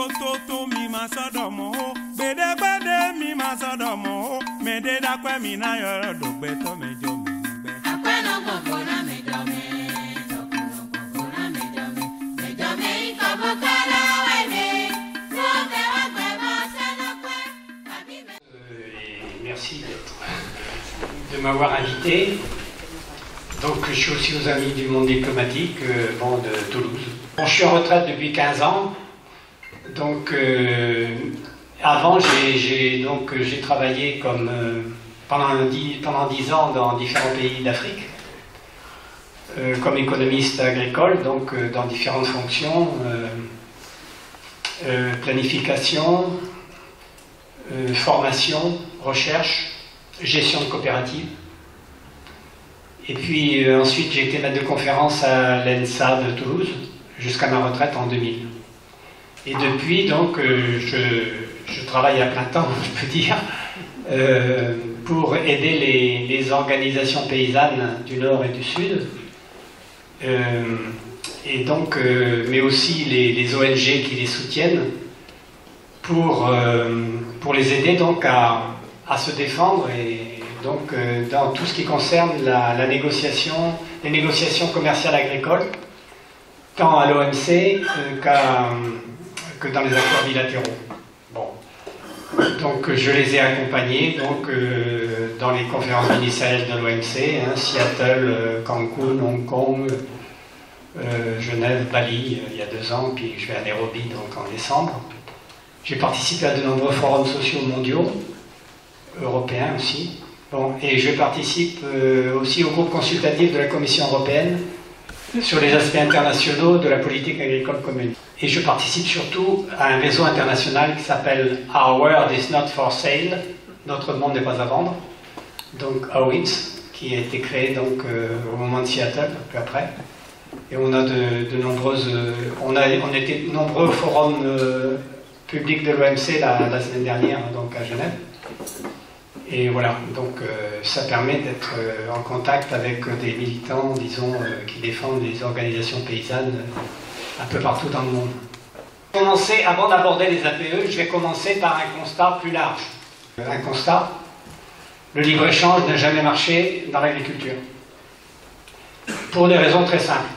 toto mi masodomo ho gbede gbede mi masodomo ho me de da kwa mi na yoro dogbe to me jo mi gbe akweno kokona me jo me tokuno kokona me jo me ikobokala weme robe wakwe bosana kwe abime. Merci de m'avoir invité. Donc je suis aussi aux Amis du monde diplomatique de Toulouse. Bon, je suis en retraite depuis 15 ans. Donc avant j'ai travaillé pendant 10 ans dans différents pays d'Afrique comme économiste agricole, donc dans différentes fonctions, planification, formation, recherche, gestion de coopérative. Et puis ensuite j'ai été maître de conférence à l'ENSA de Toulouse jusqu'à ma retraite en 2000. Et depuis donc je travaille à plein temps, je peux dire, pour aider les organisations paysannes du Nord et du Sud, et donc, mais aussi les ONG qui les soutiennent, pour les aider donc à se défendre et donc dans tout ce qui concerne les négociations commerciales agricoles, tant à l'OMC que dans les accords bilatéraux. Bon. Donc je les ai accompagnés dans les conférences ministérielles de l'OMC, Seattle, Cancun, Hong Kong, Genève, Bali il y a 2 ans, puis je vais à Nairobi donc en décembre. J'ai participé à de nombreux forums sociaux mondiaux, européens aussi. Bon, et je participe aussi au groupe consultatif de la Commission européenne sur les aspects internationaux de la politique agricole commune. Et je participe surtout à un réseau international qui s'appelle Our World is not for sale, notre monde n'est pas à vendre, donc AWITS, qui a été créé donc au moment de Seattle, un peu après. Et on a on était de nombreux forums publics de l'OMC la semaine dernière, donc à Genève. Et voilà, donc ça permet d'être en contact avec des militants, disons, qui défendent les organisations paysannes un peu partout dans le monde. Avant d'aborder les APE, je vais commencer par un constat plus large. Un constat, le libre-échange n'a jamais marché dans l'agriculture. Pour des raisons très simples.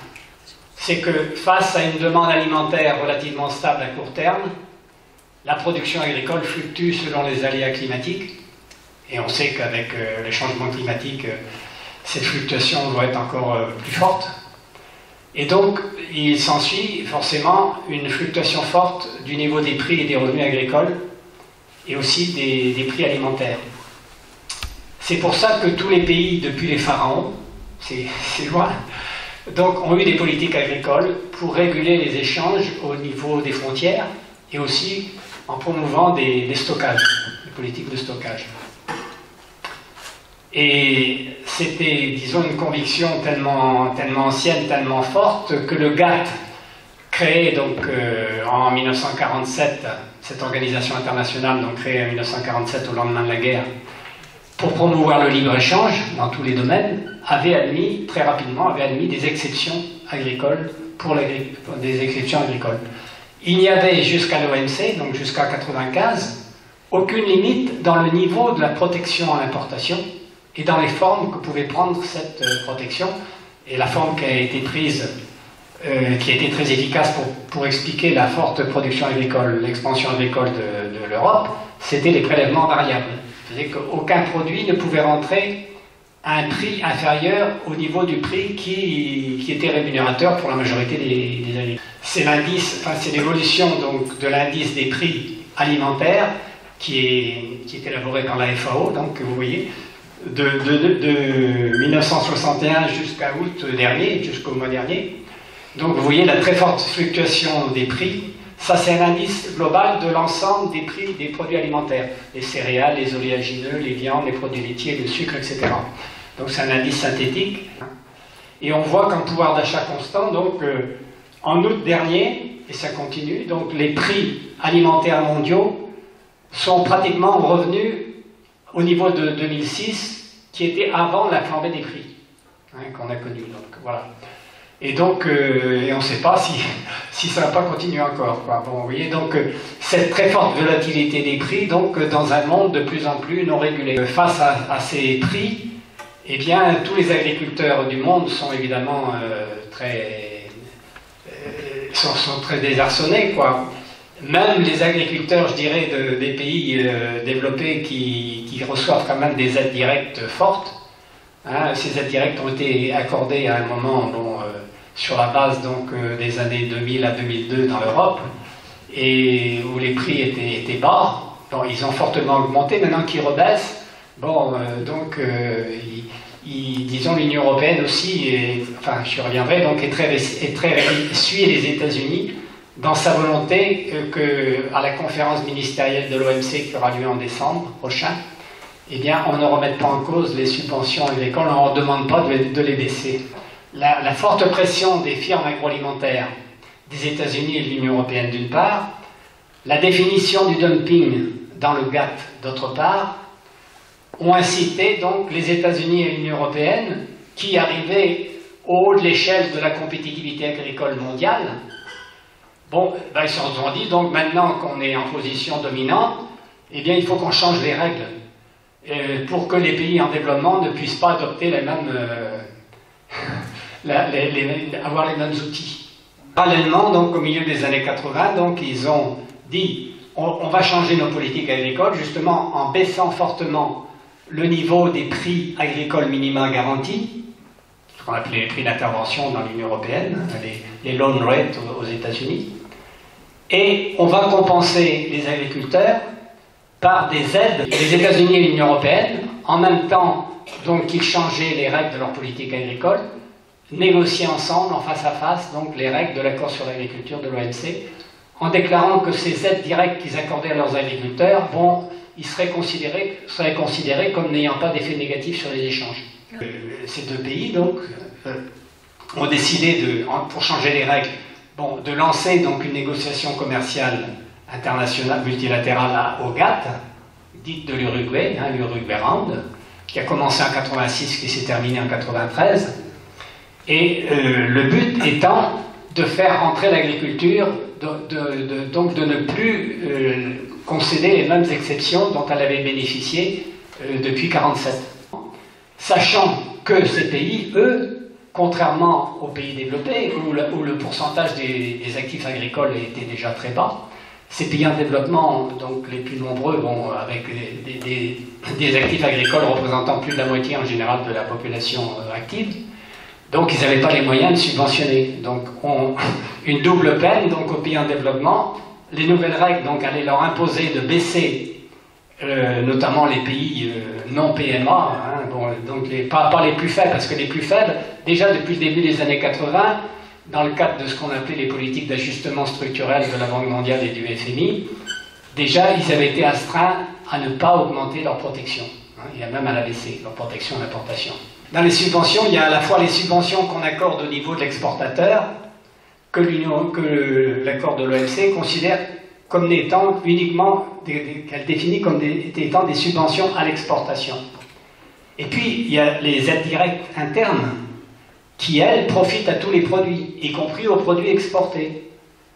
C'est que face à une demande alimentaire relativement stable à court terme, la production agricole fluctue selon les aléas climatiques. Et on sait qu'avec les changements climatiques, cette fluctuation doit être encore plus forte. Et donc, il s'ensuit forcément une fluctuation forte du niveau des prix et des revenus agricoles, et aussi des prix alimentaires. C'est pour ça que tous les pays, depuis les pharaons, c'est loin, donc, ont eu des politiques agricoles pour réguler les échanges au niveau des frontières, et aussi en promouvant des stockages, des politiques de stockage. Et c'était, disons, une conviction tellement ancienne, tellement forte, que le GATT, créé donc en 1947, cette organisation internationale, donc créée en 1947 au lendemain de la guerre, pour promouvoir le libre-échange dans tous les domaines, avait admis, très rapidement, des exceptions agricoles pour des exceptions agricoles. Il n'y avait jusqu'à l'OMC, donc jusqu'à 1995, aucune limite dans le niveau de la protection à l'importation et dans les formes que pouvait prendre cette protection. Et la forme qui a été prise, qui a été très efficace pour expliquer la forte production agricole, l'expansion agricole de l'Europe, c'était les prélèvements variables. C'est-à-dire qu'aucun produit ne pouvait rentrer à un prix inférieur au niveau du prix qui était rémunérateur pour la majorité des agriculteurs. C'est l'indice, enfin, c'est l'évolution donc de l'indice des prix alimentaires qui est élaboré par la FAO, donc vous voyez, de 1961 jusqu'à août dernier, jusqu'au mois dernier. Donc vous voyez la très forte fluctuation des prix. Ça, c'est un indice global de l'ensemble des prix des produits alimentaires. Les céréales, les oléagineux, les viandes, les produits laitiers, le sucre, etc. Donc c'est un indice synthétique. Et on voit qu'en pouvoir d'achat constant, donc en août dernier, et ça continue, donc les prix alimentaires mondiaux sont pratiquement revenus au niveau de 2006, qui était avant la flambée des prix qu'on a connue. Donc voilà. Et donc, et on ne sait pas si si ça ne va pas continuer encore, quoi. Bon, vous voyez, donc cette très forte volatilité des prix, donc dans un monde de plus en plus non régulé. Face à ces prix, eh bien, tous les agriculteurs du monde sont évidemment sont très désarçonnés, quoi. Même les agriculteurs, je dirais, des pays développés qui reçoivent quand même des aides directes fortes. Hein, ces aides directes ont été accordées à un moment, bon, sur la base donc des années 2000 à 2002 dans l'Europe, et où les prix étaient bas. Bon, ils ont fortement augmenté, maintenant qu'ils rebaissent. Bon, donc, disons l'Union européenne aussi, enfin, je reviendrai, donc suit les États-Unis dans sa volonté à la conférence ministérielle de l'OMC qui aura lieu en décembre prochain, eh bien, on ne remette pas en cause les subventions agricoles, on ne leur demande pas de les baisser. La forte pression des firmes agroalimentaires des États-Unis et de l'Union européenne d'une part, la définition du dumping dans le GATT d'autre part, ont incité donc les États-Unis et l'Union européenne, qui arrivaient au haut de l'échelle de la compétitivité agricole mondiale, bon, ben, ils se sont dit, donc maintenant qu'on est en position dominante, eh bien il faut qu'on change les règles pour que les pays en développement ne puissent pas adopter les mêmes, avoir les mêmes outils. Parallèlement, donc au milieu des années 80, donc ils ont dit, on va changer nos politiques agricoles, justement en baissant fortement le niveau des prix agricoles minima garantis, ce qu'on appelait les prix d'intervention dans l'Union européenne, les loan rates aux États-Unis, et on va compenser les agriculteurs par des aides des États-Unis et l'Union européenne, en même temps donc qu'ils changeaient les règles de leur politique agricole, négocier ensemble, en face à face, donc les règles de l'accord sur l'agriculture de l'OMC, en déclarant que ces aides directes qu'ils accordaient à leurs agriculteurs, bon, ils seraient considérés comme n'ayant pas d'effet négatif sur les échanges. Ces deux pays, donc, ont décidé, pour changer les règles, bon, de lancer donc une négociation commerciale internationale multilatérale au GATT, dite de l'Uruguay, hein, l'Uruguay Round, qui a commencé en 86, qui s'est terminé en 93, et le but étant de faire rentrer l'agriculture, donc de ne plus concéder les mêmes exceptions dont elle avait bénéficié depuis 1947. Sachant que ces pays, eux, contrairement aux pays développés, où le pourcentage des actifs agricoles était déjà très bas, ces pays en développement, donc les plus nombreux, bon, avec des actifs agricoles représentant plus de la moitié en général de la population active, donc ils n'avaient pas les moyens de subventionner. Donc une double peine donc aux pays en développement. Les nouvelles règles donc allaient leur imposer de baisser, notamment les pays non PMA, hein, bon, donc pas les plus faibles, parce que les plus faibles, déjà depuis le début des années 80, dans le cadre de ce qu'on appelait les politiques d'ajustement structurel de la Banque mondiale et du FMI, déjà ils avaient été astreints à ne pas augmenter leur protection, hein, et même à la baisser, leur protection d'importation. Dans les subventions, il y a à la fois les subventions qu'on accorde au niveau de l'exportateur, que l'accord de l'OMC considère comme étant uniquement, qu'elle définit comme étant des subventions à l'exportation. Et puis, il y a les aides directes internes, qui, elles, profitent à tous les produits, y compris aux produits exportés.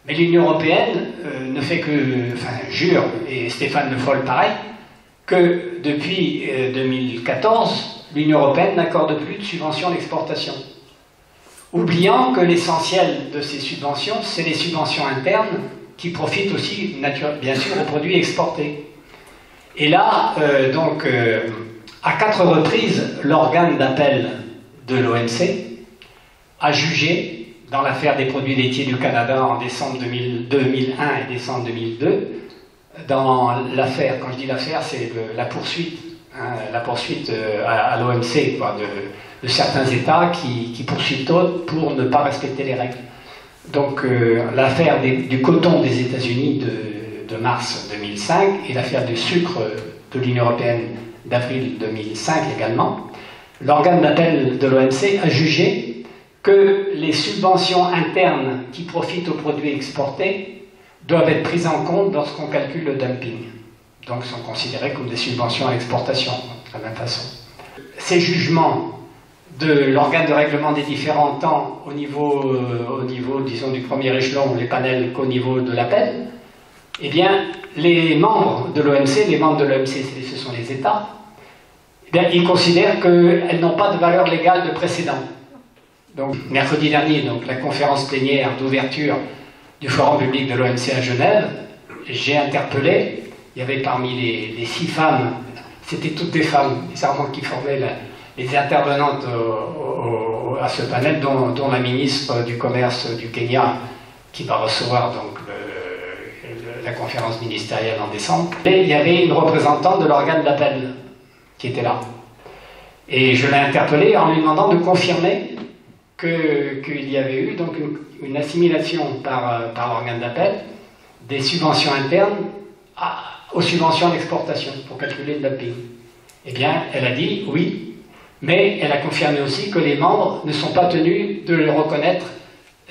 Mais l'Union européenne ne fait que, enfin, jure, et Stéphane Le Foll pareil, que depuis 2014, l'Union européenne n'accorde plus de subventions à l'exportation. Oubliant que l'essentiel de ces subventions, c'est les subventions internes qui profitent aussi, bien sûr, aux produits exportés. Et là, à 4 reprises, l'organe d'appel de l'OMC a jugé, dans l'affaire des produits laitiers du Canada en décembre 2001 et décembre 2002, dans l'affaire, quand je dis l'affaire, c'est la poursuite, hein, à l'OMC, de certains États qui poursuivent d'autres pour ne pas respecter les règles. Donc l'affaire du coton des États-Unis de mars 2005 et l'affaire du sucre de l'Union européenne d'avril 2005 également, l'organe d'appel de l'OMC a jugé que les subventions internes qui profitent aux produits exportés doivent être prises en compte lorsqu'on calcule le dumping. Donc sont considérées comme des subventions à l'exportation, de la même façon. Ces jugements de l'organe de règlement des différends, tant au niveau, disons, du premier échelon, les panels, qu'au niveau de l'appel, eh bien, les membres de l'OMC, ce sont les États, eh bien, ils considèrent qu'elles n'ont pas de valeur légale de précédent. Donc, mercredi dernier, donc, la conférence plénière d'ouverture du Forum public de l'OMC à Genève, j'ai interpellé, il y avait parmi les 6 femmes, c'était toutes des femmes, bizarrement, qui formaient les intervenantes à ce panel, dont la ministre du Commerce du Kenya, qui va recevoir donc la conférence ministérielle en décembre. Et il y avait une représentante de l'organe d'appel qui était là. Et je l'ai interpellée en lui demandant de confirmer qu'il y avait eu donc une assimilation par l'organe d'appel des subventions internes aux subventions d'exportation pour calculer le dumping. Eh bien, elle a dit oui, mais elle a confirmé aussi que les membres ne sont pas tenus de reconnaître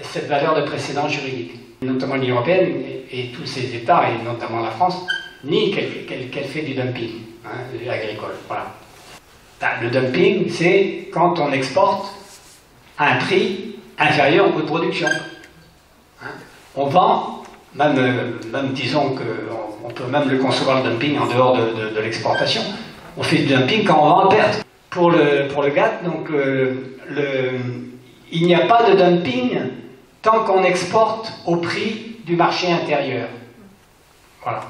cette valeur de précédent juridique. Notamment l'Union européenne et tous ces États, et notamment la France, nient qu'elle fait du dumping agricole. Voilà. Le dumping, c'est quand on exporte à un prix inférieur au coût de production. On vend, même disons qu'on peut même le concevoir le dumping en dehors de l'exportation. On fait du dumping quand on vend à perte. Pour le GATT, donc, il n'y a pas de dumping tant qu'on exporte au prix du marché intérieur. Voilà.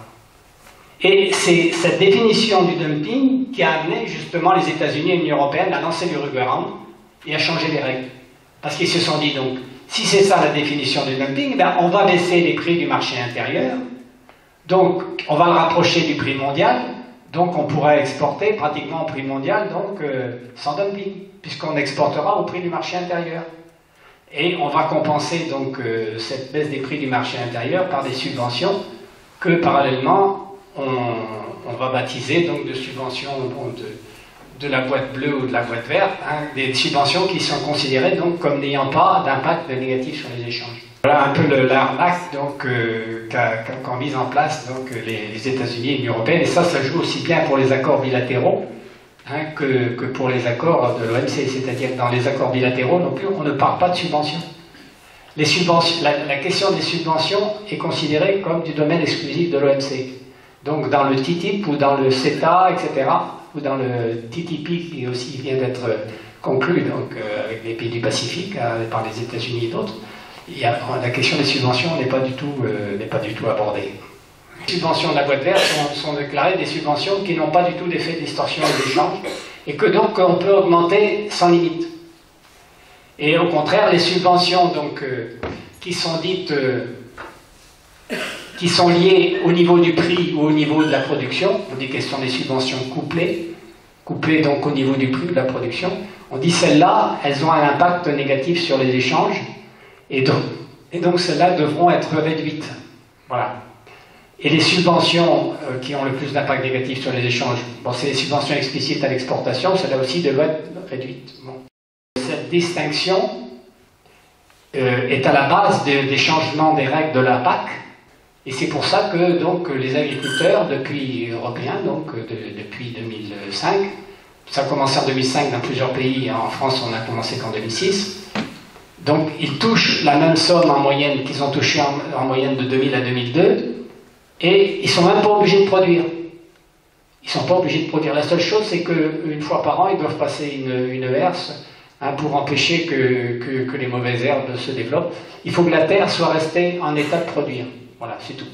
Et c'est cette définition du dumping qui a amené justement les États-Unis et l'Union européenne à lancer du Ruggerand et à changer les règles. Parce qu'ils se sont dit donc, si c'est ça la définition du dumping, ben on va baisser les prix du marché intérieur, donc on va le rapprocher du prix mondial, donc on pourra exporter pratiquement au prix mondial, donc sans dumping, puisqu'on exportera au prix du marché intérieur. Et on va compenser donc cette baisse des prix du marché intérieur par des subventions que parallèlement on va baptiser donc de subventions de la boîte bleue ou de la boîte verte, des subventions qui sont considérées donc comme n'ayant pas d'impact négatif sur les échanges. Voilà un peu l'arnaque donc qu'ont mise en place donc les États-Unis et l'Union européenne, et ça joue aussi bien pour les accords bilatéraux que pour les accords de l'OMC, c'est-à-dire que dans les accords bilatéraux non plus, on ne parle pas de subventions. Les subventions, la question des subventions est considérée comme du domaine exclusif de l'OMC. Donc dans le TTIP ou dans le CETA, etc., ou dans le TTP qui aussi vient d'être conclu donc, avec les pays du Pacifique, par les États-Unis et d'autres, la question des subventions n'est pas du tout abordée. Les subventions de la boîte verte sont déclarées des subventions qui n'ont pas du tout d'effet de distorsion des échanges et que donc on peut augmenter sans limite. Et au contraire, les subventions donc, qui sont dites, qui sont liées au niveau du prix ou au niveau de la production, on dit qu'elles sont des subventions couplées donc au niveau du prix de la production, on dit celles-là, elles ont un impact négatif sur les échanges et donc celles-là devront être réduites. Voilà. Et les subventions qui ont le plus d'impact négatif sur les échanges, bon, c'est les subventions explicites à l'exportation, celles-là aussi doivent être réduites. Bon. Cette distinction est à la base des changements des règles de la PAC, et c'est pour ça que donc, les agriculteurs, depuis européens, donc depuis 2005, ça a commencé en 2005 dans plusieurs pays, en France on a commencé qu'en 2006, donc ils touchent la même somme en moyenne qu'ils ont touché en moyenne de 2000 à 2002, et ils ne sont même pas obligés de produire. Ils ne sont pas obligés de produire. La seule chose, c'est qu'une fois par an, ils doivent passer une herse pour empêcher que les mauvaises herbes se développent. Il faut que la terre soit restée en état de produire. Voilà, c'est tout.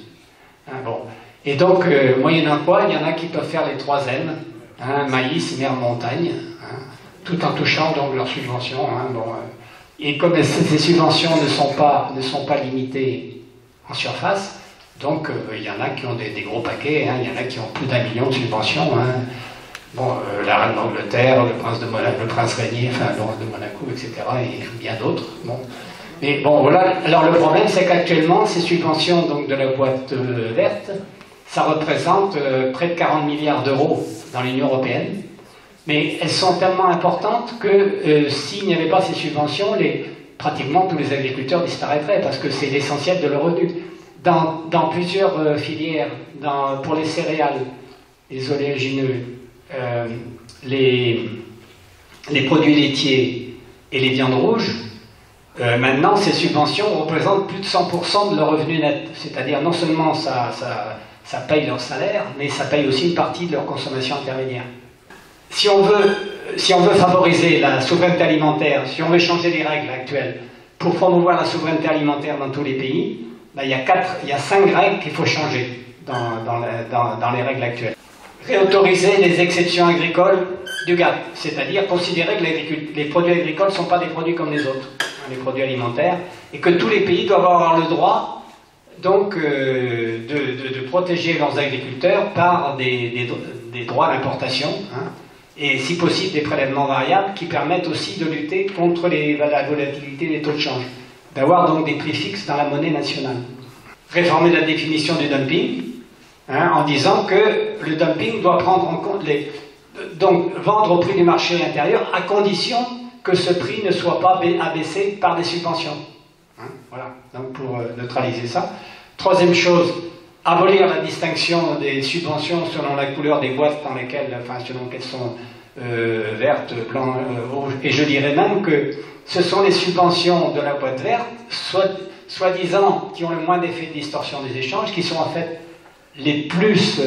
Bon. Et donc, moyennant quoi, il y en a qui peuvent faire les 3 N, maïs, mer, montagne, tout en touchant donc leurs subventions. Et comme ces subventions ne sont pas limitées en surface, donc il y en a qui ont des gros paquets, il y en a qui ont plus d'1 million de subventions. Bon, la reine d'Angleterre, le prince Régnier, enfin le roi de Monaco, etc. et bien d'autres. Bon. Mais bon, voilà. Alors le problème, c'est qu'actuellement, ces subventions donc, de la boîte verte, ça représente près de 40 milliards d'euros dans l'Union européenne. Mais elles sont tellement importantes que s'il n'y avait pas ces subventions, pratiquement tous les agriculteurs disparaîtraient, parce que c'est l'essentiel de leur revenu. Dans plusieurs filières, pour les céréales, les oléagineux, les les produits laitiers et les viandes rouges, maintenant ces subventions représentent plus de 100% de leur revenu net. C'est-à-dire non seulement ça paye leur salaire, mais ça paye aussi une partie de leur consommation intermédiaire. Si on veut favoriser la souveraineté alimentaire, si on veut changer les règles actuelles pour promouvoir la souveraineté alimentaire dans tous les pays, ben, il y a 5 règles qu'il faut changer dans les règles actuelles. Réautoriser les exceptions agricoles du GATT, c'est-à-dire considérer que les produits agricoles ne sont pas des produits comme les autres, les produits alimentaires, et que tous les pays doivent avoir le droit donc, de protéger leurs agriculteurs par des droits d'importation, hein, et si possible des prélèvements variables qui permettent aussi de lutter contre la volatilité des taux de change, d'avoir donc des prix fixes dans la monnaie nationale. Réformer la définition du dumping, hein, en disant que le dumping doit prendre en compte donc vendre au prix du marché intérieur à condition que ce prix ne soit pas abaissé par des subventions. Hein, voilà, donc pour neutraliser ça. Troisième chose, abolir la distinction des subventions selon la couleur des boîtes dans lesquelles, enfin selon qu'elles sont vertes, blanches, rouges. Et je dirais même que ce sont les subventions de la boîte verte, soi-disant qui ont le moins d'effet de distorsion des échanges, qui sont en fait les plus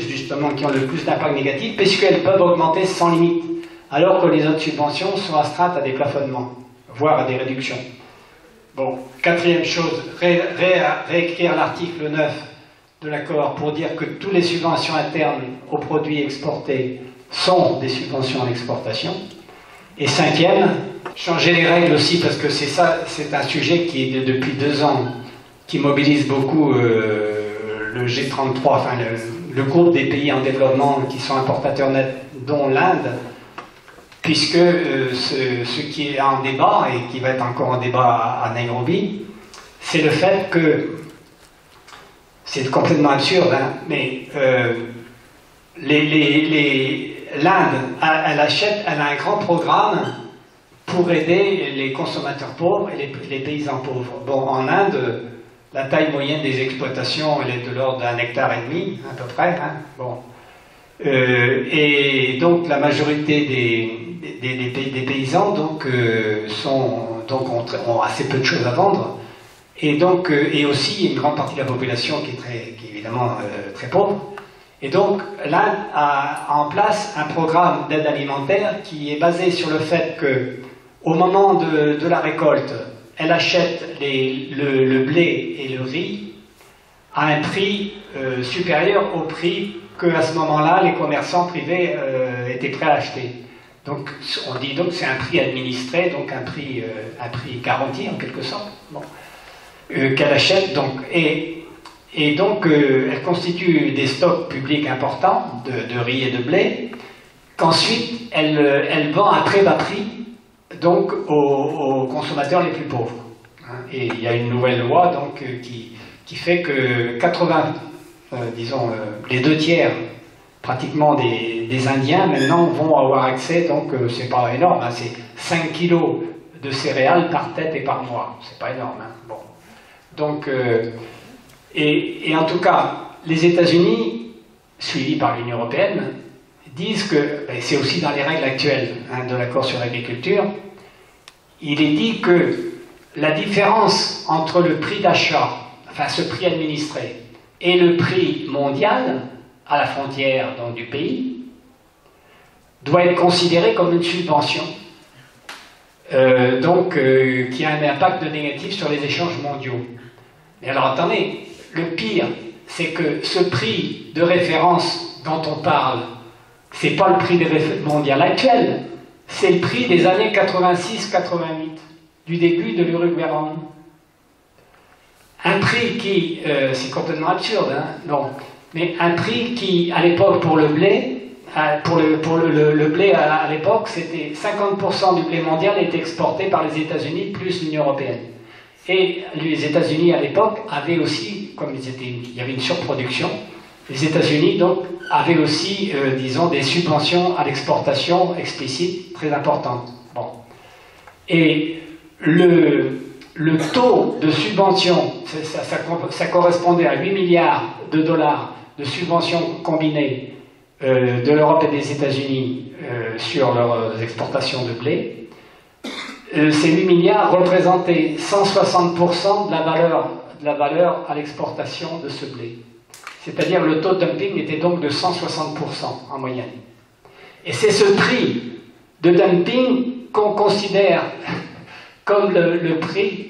justement, qui ont le plus d'impact négatif, puisqu'elles peuvent augmenter sans limite, alors que les autres subventions sont astreintes à des plafonnements, voire à des réductions. Bon, quatrième chose, réécrire l'article 9 de l'accord pour dire que toutes les subventions internes aux produits exportés sont des subventions à l'exportation. Et cinquième, changer les règles aussi, parce que c'est ça, c'est un sujet qui est depuis 2 ans, qui mobilise beaucoup le G33, enfin le groupe des pays en développement qui sont importateurs nets, dont l'Inde, puisque ce qui est en débat, et qui va être encore en débat à Nairobi, c'est le fait que, c'est complètement absurde, hein, mais l'Inde, elle a un grand programme pour aider les consommateurs pauvres et les paysans pauvres. Bon, en Inde, la taille moyenne des exploitations, elle est de l'ordre d'1,5 hectare, à peu près. Hein, bon. Et donc la majorité des paysans donc, ont assez peu de choses à vendre. Et donc, et aussi une grande partie de la population qui est évidemment très pauvre. Et donc, l'Inde a en place un programme d'aide alimentaire qui est basé sur le fait que, au moment de la récolte, elle achète le blé et le riz à un prix supérieur au prix qu'à ce moment-là, les commerçants privés étaient prêts à acheter. Donc, on dit donc que c'est un prix administré, donc un prix garanti en quelque sorte. Bon. Qu'elle achète donc, et donc elle constitue des stocks publics importants de riz et de blé qu'ensuite elle vend à très bas prix donc aux consommateurs les plus pauvres. Et il y a une nouvelle loi donc qui fait que les 2 tiers pratiquement des Indiens maintenant vont avoir accès, donc c'est pas énorme, hein, c'est 5 kilos de céréales par tête et par mois, c'est pas énorme. Hein, bon. Donc, et en tout cas, les États-Unis, suivis par l'Union européenne, disent que, c'est aussi dans les règles actuelles hein, de l'accord sur l'agriculture, il est dit que la différence entre le prix d'achat, enfin ce prix administré, et le prix mondial, à la frontière donc, du pays, doit être considéré comme une subvention, qui a un impact négatif sur les échanges mondiaux. Mais alors attendez, le pire, c'est que ce prix de référence dont on parle, c'est pas le prix mondial actuel, c'est le prix des années 86-88, du début de l'Uruguay. Un prix qui, c'est complètement absurde, hein, non, mais un prix qui, à l'époque, pour le blé, le blé à l'époque, c'était 50% du blé mondial était exporté par les États-Unis plus l'Union européenne. Et les États-Unis à l'époque avaient aussi, comme il y avait une surproduction, les États-Unis donc avaient aussi, disons, des subventions à l'exportation explicites très importantes. Bon. Et le taux de subvention, ça correspondait à 8 milliards de dollars de subventions combinées de l'Europe et des États-Unis sur leurs exportations de blé. Ces 8 milliards représentaient 160% de la valeur à l'exportation de ce blé. C'est-à-dire le taux de dumping était donc de 160% en moyenne. Et c'est ce prix de dumping qu'on considère comme le prix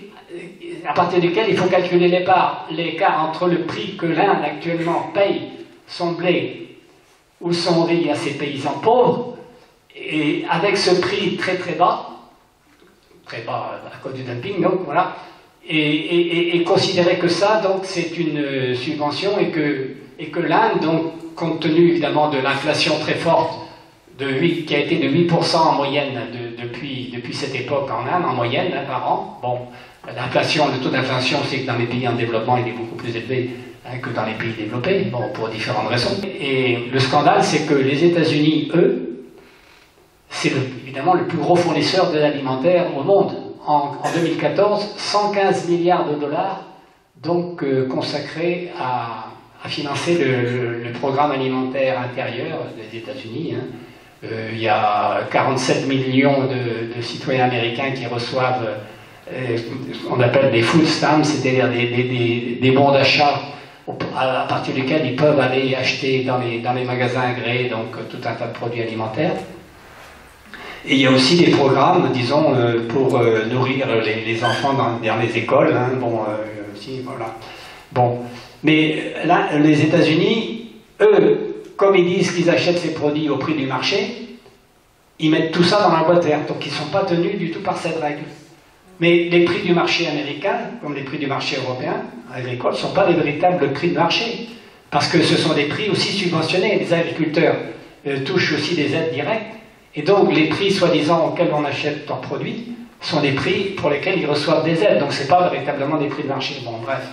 à partir duquel il faut calculer l'écart entre le prix que l'Inde actuellement paye son blé ou son riz à ses paysans pauvres, et avec ce prix très bas à cause du dumping, donc voilà, et considérer que ça, donc c'est une subvention, et que l'Inde, donc compte tenu évidemment de l'inflation très forte qui a été de 8% en moyenne depuis cette époque en Inde, en moyenne, hein, par an. Bon, l'inflation, le taux d'inflation, c'est que dans les pays en développement, il est beaucoup plus élevé que dans les pays développés, bon, pour différentes raisons. Et le scandale, c'est que les États-Unis, eux, c'est évidemment le plus gros fournisseur de l'alimentaire au monde. En 2014, 115 milliards de dollars donc consacrés à financer le programme alimentaire intérieur des États-Unis. Hein. Il y a 47 millions de citoyens américains qui reçoivent ce qu'on appelle des food stamps, c'est-à-dire des bons d'achat à partir desquels ils peuvent aller acheter dans les magasins agréés donc tout un tas de produits alimentaires. Et il y a aussi des programmes, disons, pour nourrir les enfants dans les écoles. Hein, bon, aussi, voilà. Bon, mais là, les États-Unis, eux, comme ils disent qu'ils achètent ces produits au prix du marché, ils mettent tout ça dans la boîte verte, donc ils ne sont pas tenus du tout par cette règle. Mais les prix du marché américain, comme les prix du marché européen, agricole, ne sont pas des véritables prix de marché, parce que ce sont des prix aussi subventionnés. Les agriculteurs touchent aussi des aides directes, et donc les prix soi-disant auxquels on achète leurs produits sont des prix pour lesquels ils reçoivent des aides, donc ce n'est pas véritablement des prix de marché. Bon, bref.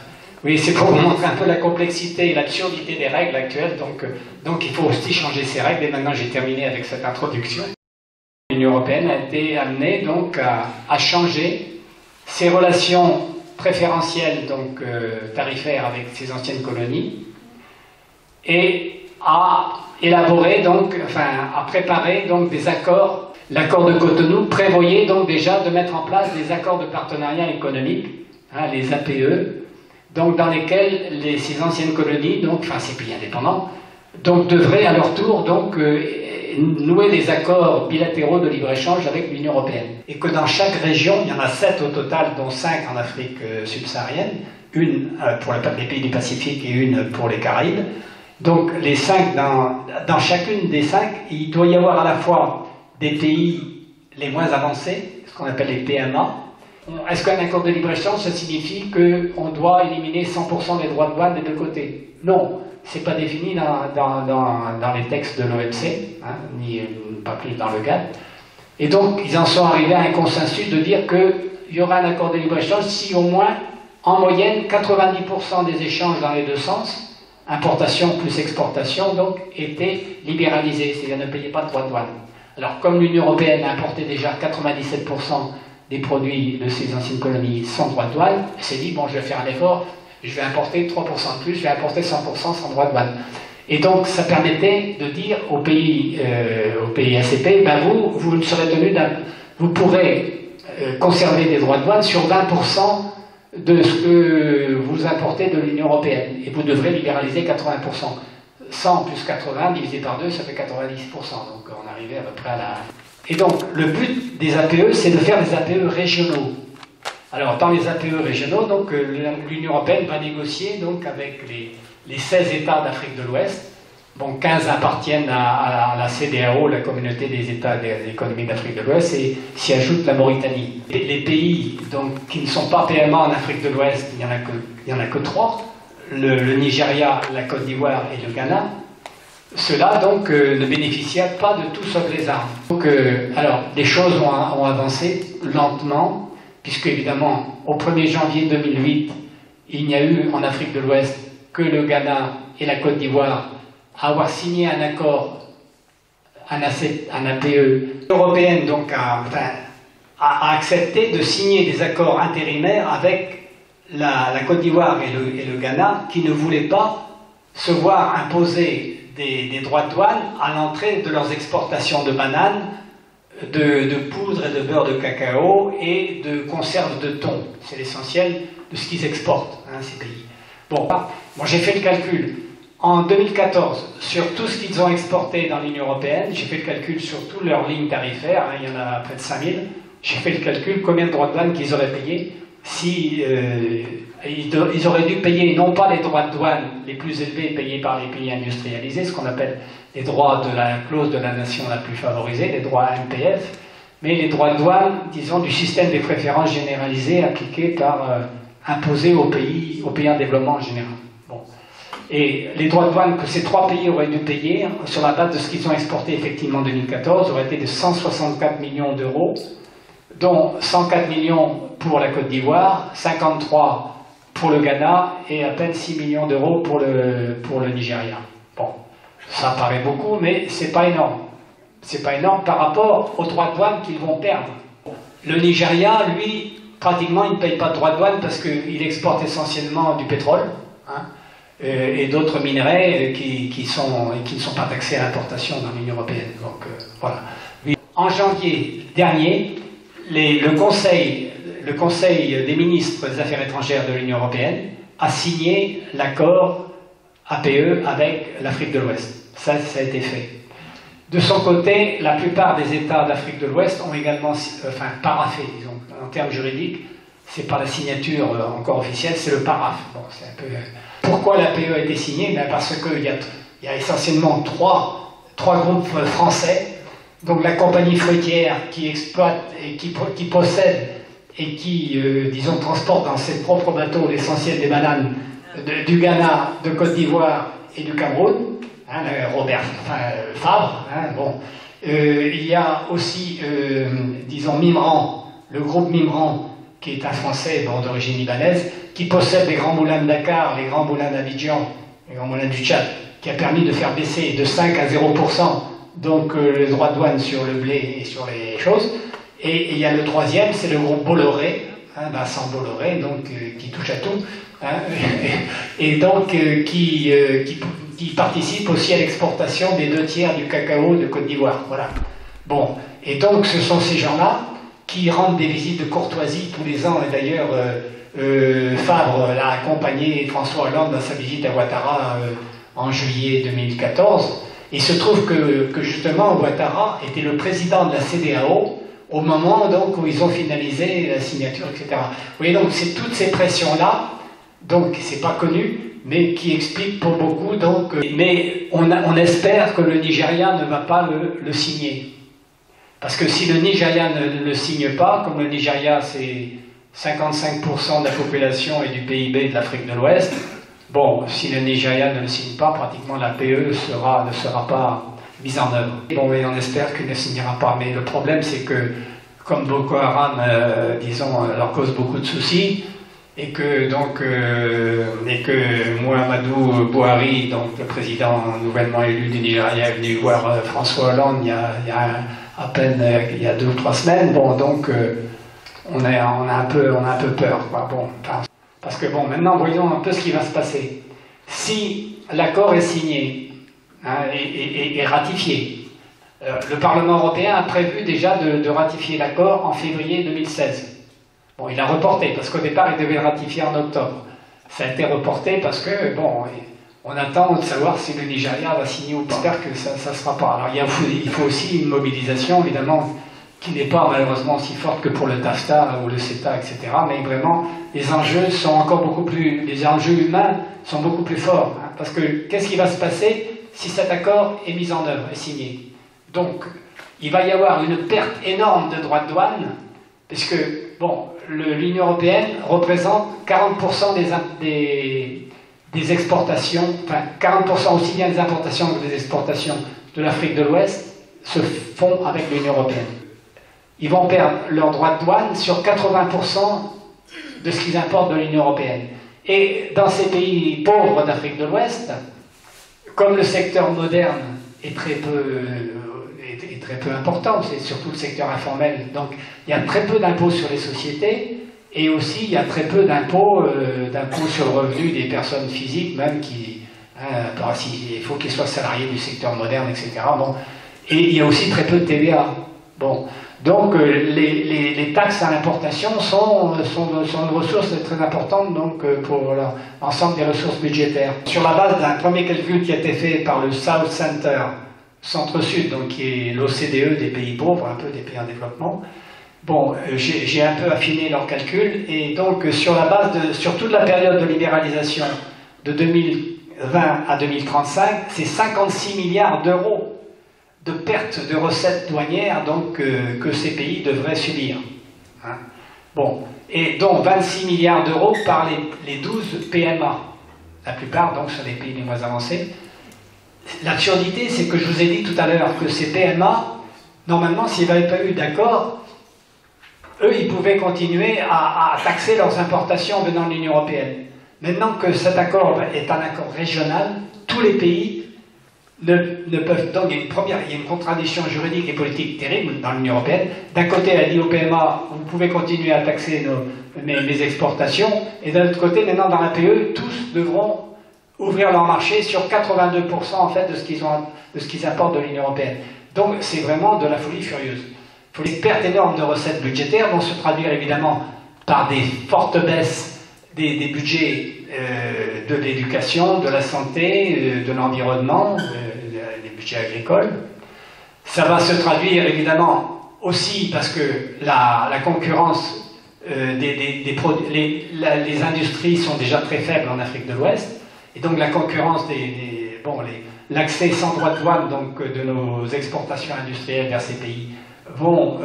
Oui, c'est pour vous montrer un peu la complexité et l'absurdité des règles actuelles, donc il faut aussi changer ces règles, et maintenant j'ai terminé avec cette introduction. L'Union européenne a été amenée donc à changer ses relations préférentielles, donc tarifaires avec ses anciennes colonies, et à élaborer donc, à préparer donc des accords. L'accord de Cotonou prévoyait donc déjà de mettre en place des accords de partenariat économique, hein, les APE, donc dans lesquels ces anciennes colonies, donc, ces pays indépendants, donc devraient à leur tour donc nouer des accords bilatéraux de libre-échange avec l'Union européenne. Et que dans chaque région, il y en a 7 au total, dont 5 en Afrique subsaharienne, une pour les pays du Pacifique et une pour les Caraïbes. Donc les 5, dans chacune des 5, il doit y avoir à la fois des pays les moins avancés, ce qu'on appelle les PMA. Est-ce qu'un accord de libre-échange, ça signifie qu'on doit éliminer 100% des droits de douane des deux côtés? Non, c'est pas défini dans les textes de l'OMC, hein, ni pas plus dans le GATT. Et donc, ils en sont arrivés à un consensus de dire qu'il y aura un accord de libre-échange si au moins, en moyenne, 90% des échanges dans les deux sens, importation plus exportation, donc, étaient libéralisés, c'est-à-dire ne payaient pas de droits de douane. Alors, comme l'Union européenne importait déjà 97% des produits de ces anciennes colonies sans droit de douane, elle s'est dit, bon, je vais faire un effort, je vais importer 3% de plus, je vais importer 100% sans droit de douane. Et donc, ça permettait de dire aux pays ACP, ben vous ne serez tenu vous pourrez conserver des droits de douane sur 20% de ce que vous importez de l'Union européenne. Et vous devrez libéraliser 80%. 100 plus 80 divisé par 2, ça fait 90%. Donc, on arrivait à peu près à la... Et donc, le but des APE, c'est de faire des APE régionaux. Alors, dans les APE régionaux, donc, l'Union européenne va négocier donc, avec les 16 États d'Afrique de l'Ouest. Bon, 15 appartiennent à la CEDEAO, la communauté des États économiques d'Afrique de l'Ouest, et s'y ajoute la Mauritanie. Et les pays donc, qui ne sont pas PMA en Afrique de l'Ouest, il n'y en a que 3, le Nigeria, la Côte d'Ivoire et le Ghana. Ceux-là, donc, ne bénéficiaient pas de tout sauf les armes. Donc, alors, les choses ont avancé lentement, puisque, évidemment, au 1er janvier 2008, il n'y a eu en Afrique de l'Ouest que le Ghana et la Côte d'Ivoire à avoir signé un accord, un APE. L'Union européenne, donc, a accepté de signer des accords intérimaires avec la Côte d'Ivoire et le Ghana, qui ne voulaient pas se voir imposer des droits de douane à l'entrée de leurs exportations de bananes, de poudre et de beurre de cacao et de conserve de thon. C'est l'essentiel de ce qu'ils exportent, hein, ces pays. Bon, j'ai fait le calcul. En 2014, sur tout ce qu'ils ont exporté dans l'Union européenne, j'ai fait le calcul sur toutes leurs lignes tarifaires, hein, il y en a près de 5000, j'ai fait le calcul combien de droits de douane qu'ils auraient payé si ils auraient dû payer non pas les droits de douane les plus élevés payés par les pays industrialisés, ce qu'on appelle les droits de la clause de la nation la plus favorisée, les droits MPF, mais les droits de douane, disons, du système des préférences généralisées appliquées imposés aux pays en développement en général. Bon. Et les droits de douane que ces trois pays auraient dû payer, sur la base de ce qu'ils ont exporté effectivement en 2014, auraient été de 164 millions d'euros, dont 104 millions pour la Côte d'Ivoire, 53 pour le Ghana et à peine 6 millions d'euros pour le Nigeria. Bon, ça paraît beaucoup, mais c'est pas énorme. C'est pas énorme par rapport aux droits de douane qu'ils vont perdre. Le Nigeria, lui, pratiquement, il ne paye pas de droits de douane parce qu'il exporte essentiellement du pétrole, hein, et d'autres minerais qui ne sont pas taxés à l'importation dans l'Union européenne. Donc, voilà. En janvier dernier, le Conseil des ministres des Affaires étrangères de l'Union européenne a signé l'accord APE avec l'Afrique de l'Ouest. Ça a été fait. De son côté, la plupart des États d'Afrique de l'Ouest ont également paraphé, disons. En termes juridiques, c'est pas la signature encore officielle, c'est le paraphe. Bon, c'est un peu... Pourquoi l'APE a été signée? Parce qu'il y a essentiellement trois groupes français. Donc la compagnie fruitière qui exploite et qui possède et qui, disons, transporte dans ses propres bateaux l'essentiel des bananes du Ghana, de Côte d'Ivoire et du Cameroun, hein, Fabre, hein, bon. Il y a aussi, disons, Mimran, le groupe Mimran, qui est un Français d'origine libanaise, qui possède les grands moulins de Dakar, les grands moulins d'Abidjan, les grands moulins du Tchad, qui a permis de faire baisser de 5 à 0% donc les droits de douane sur le blé et sur les choses. Et il y a le troisième, c'est le groupe Bolloré, hein, Vincent Bolloré, donc qui touche à tout, hein, et donc qui participe aussi à l'exportation des 2/3 du cacao de Côte d'Ivoire. Voilà. Bon, et donc ce sont ces gens-là qui rendent des visites de courtoisie tous les ans, et d'ailleurs Fabre l'a accompagné François Hollande dans sa visite à Ouattara en juillet 2014. Il se trouve que justement Ouattara était le président de la CEDEAO au moment donc où ils ont finalisé la signature, etc. Vous voyez, donc c'est toutes ces pressions-là, donc c'est pas connu, mais qui expliquent pour beaucoup, donc, mais on espère que le Nigeria ne va pas le signer. Parce que si le Nigeria ne le signe pas, comme le Nigeria c'est 55% de la population et du PIB de l'Afrique de l'Ouest, bon, si le Nigeria ne le signe pas, pratiquement la PE ne sera pas mise en œuvre. Bon, et on espère qu'il ne signera pas. Mais le problème, c'est que, comme Boko Haram, disons, leur cause beaucoup de soucis, et que Muhammadu Buhari, donc le président nouvellement élu du Nigeria, est venu voir François Hollande il y a à peine 2 ou 3 semaines. Bon, donc on a un peu peur, quoi. Bon, parce que bon, maintenant voyons un peu ce qui va se passer. Si l'accord est signé, hein, et ratifié, le Parlement européen a prévu déjà de ratifier l'accord en février 2016. Bon, il a reporté, parce qu'au départ, il devait le ratifier en octobre. Ça a été reporté parce que, bon, on attend de savoir si le Nigeria va signer ou pas. J'espère que ça ne sera pas. Alors, il faut aussi une mobilisation, évidemment, qui n'est pas malheureusement aussi forte que pour le TAFTA ou le CETA, etc. Mais vraiment, les enjeux sont encore beaucoup plus... Les enjeux humains sont beaucoup plus forts. Hein, parce que, qu'est-ce qui va se passer si cet accord est mis en œuvre, est signé? Donc, il va y avoir une perte énorme de droits de douane, puisque, bon, l'Union européenne représente 40% des exportations, enfin 40% aussi bien des importations que des exportations de l'Afrique de l'Ouest se font avec l'Union européenne. Ils vont perdre leurs droits de douane sur 80% de ce qu'ils importent de l'Union européenne. Et dans ces pays pauvres d'Afrique de l'Ouest, comme le secteur moderne est très peu important, c'est surtout le secteur informel, donc il y a très peu d'impôts sur les sociétés, et aussi il y a très peu d'impôts sur le revenu des personnes physiques, même Il faut qu'ils soient salariés du secteur moderne, etc. Bon. Et il y a aussi très peu de TVA. Bon. Donc les taxes à l'importation sont une ressource très importante donc, pour l'ensemble des ressources budgétaires. Sur la base d'un premier calcul qui a été fait par le South Center, Centre-Sud, donc qui est l'OCDE des pays pauvres, un peu des pays en développement, bon, j'ai un peu affiné leurs calculs, et donc sur toute la période de libéralisation de 2020 à 2035, c'est 56 milliards d'euros de pertes de recettes douanières donc, que ces pays devraient subir. Hein. Bon, et donc 26 milliards d'euros par les 12 PMA. La plupart donc sont les pays les moins avancés. L'absurdité, c'est que je vous ai dit tout à l'heure que ces PMA, normalement, s'il n'y avait pas eu d'accord, eux, ils pouvaient continuer à taxer leurs importations venant de l'Union européenne. Maintenant que cet accord est un accord régional, tous les pays ne peuvent... Donc il y a une contradiction juridique et politique terrible dans l'Union européenne. D'un côté, elle a dit au PMA, vous pouvez continuer à taxer mes exportations, et d'un autre côté, maintenant dans l'APE, tous devront ouvrir leur marché sur 82% en fait de ce qu'ils importent de l'Union européenne. Donc c'est vraiment de la folie furieuse. Les pertes énormes de recettes budgétaires vont se traduire évidemment par des fortes baisses des budgets de l'éducation, de la santé, de l'environnement, des budgets agricoles. Ça va se traduire évidemment aussi parce que la concurrence les industries sont déjà très faibles en Afrique de l'Ouest, et donc la concurrence l'accès sans droit de douane donc, de nos exportations industrielles vers ces pays vont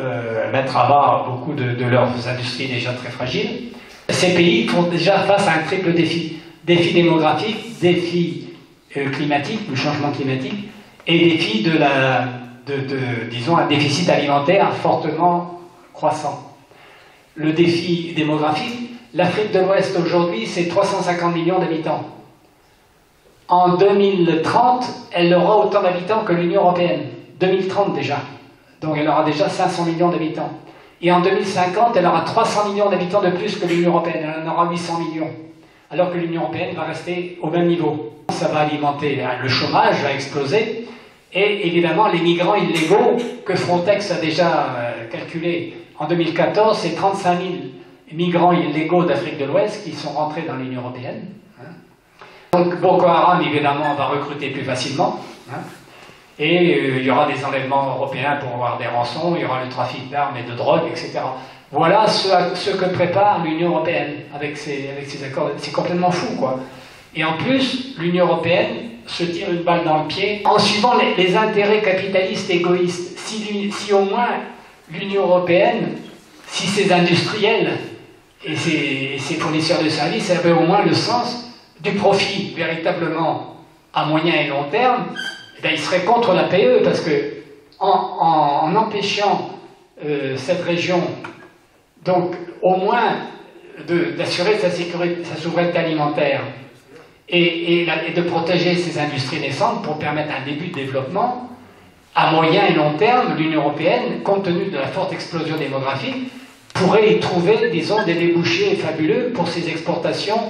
mettre à bas beaucoup de leurs industries déjà très fragiles. Ces pays font déjà face à un triple défi. Défi démographique, défi climatique, du changement climatique, et défi disons, un déficit alimentaire fortement croissant. Le défi démographique, l'Afrique de l'Ouest aujourd'hui, c'est 350 millions d'habitants. En 2030, elle aura autant d'habitants que l'Union européenne. 2030 déjà. Donc elle aura déjà 500 millions d'habitants. Et en 2050, elle aura 300 millions d'habitants de plus que l'Union européenne. Elle en aura 800 millions. Alors que l'Union européenne va rester au même niveau. Ça va alimenter, le chômage va exploser. Et évidemment, les migrants illégaux que Frontex a déjà calculé en 2014, c'est 35 000 migrants illégaux d'Afrique de l'Ouest qui sont rentrés dans l'Union européenne. Donc Boko Haram, évidemment, va recruter plus facilement. Et il y aura des enlèvements européens pour avoir des rançons, il y aura le trafic d'armes et de drogue, etc. Voilà ce que prépare l'Union européenne avec ces accords. C'est complètement fou, quoi. Et en plus, l'Union européenne se tire une balle dans le pied en suivant les intérêts capitalistes égoïstes. Si au moins l'Union européenne, si ses industriels et ses fournisseurs de services avaient au moins le sens du profit véritablement à moyen et long terme, eh bien, ils seraient contre la PE, parce que en empêchant cette région donc au moins d'assurer sa sécurité, sa souveraineté alimentaire et de protéger ses industries naissantes pour permettre un début de développement, à moyen et long terme, l'Union européenne, compte tenu de la forte explosion démographique, pourrait y trouver, disons, des débouchés fabuleux pour ses exportations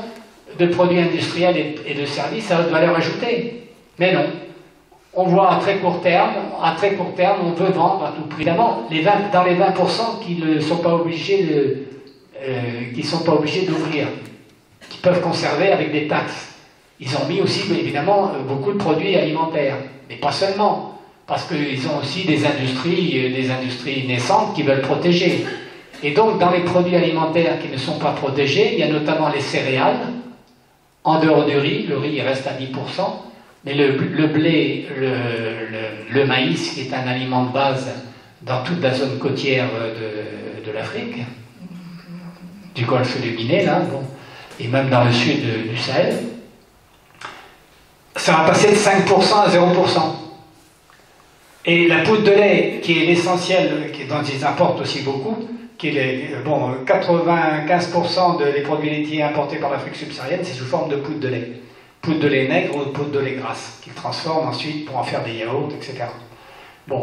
de produits industriels et de services à haute valeur ajoutée. Mais non. On voit à très court terme, on veut vendre à tout prix. Évidemment, dans les 20% qui ne sont pas obligés d'ouvrir, qui peuvent conserver avec des taxes. Ils ont mis aussi, évidemment, beaucoup de produits alimentaires. Mais pas seulement, parce qu'ils ont aussi des industries naissantes qu'ils veulent protéger. Et donc, dans les produits alimentaires qui ne sont pas protégés, il y a notamment les céréales, en dehors du riz. Le riz, il reste à 10%. Mais le blé, le maïs, qui est un aliment de base dans toute la zone côtière de l'Afrique, du golfe de Guinée, là, bon, et même dans le sud du Sahel, ça va passer de 5% à 0%. Et la poudre de lait, qui est l'essentiel, dont ils importent aussi beaucoup, qui est 95% des produits laitiers importés par l'Afrique subsaharienne, c'est sous forme de poudre de lait. Poudre de lait maigre ou poudre de lait grasse, qu'ils transforment ensuite pour en faire des yaourts, etc. Bon.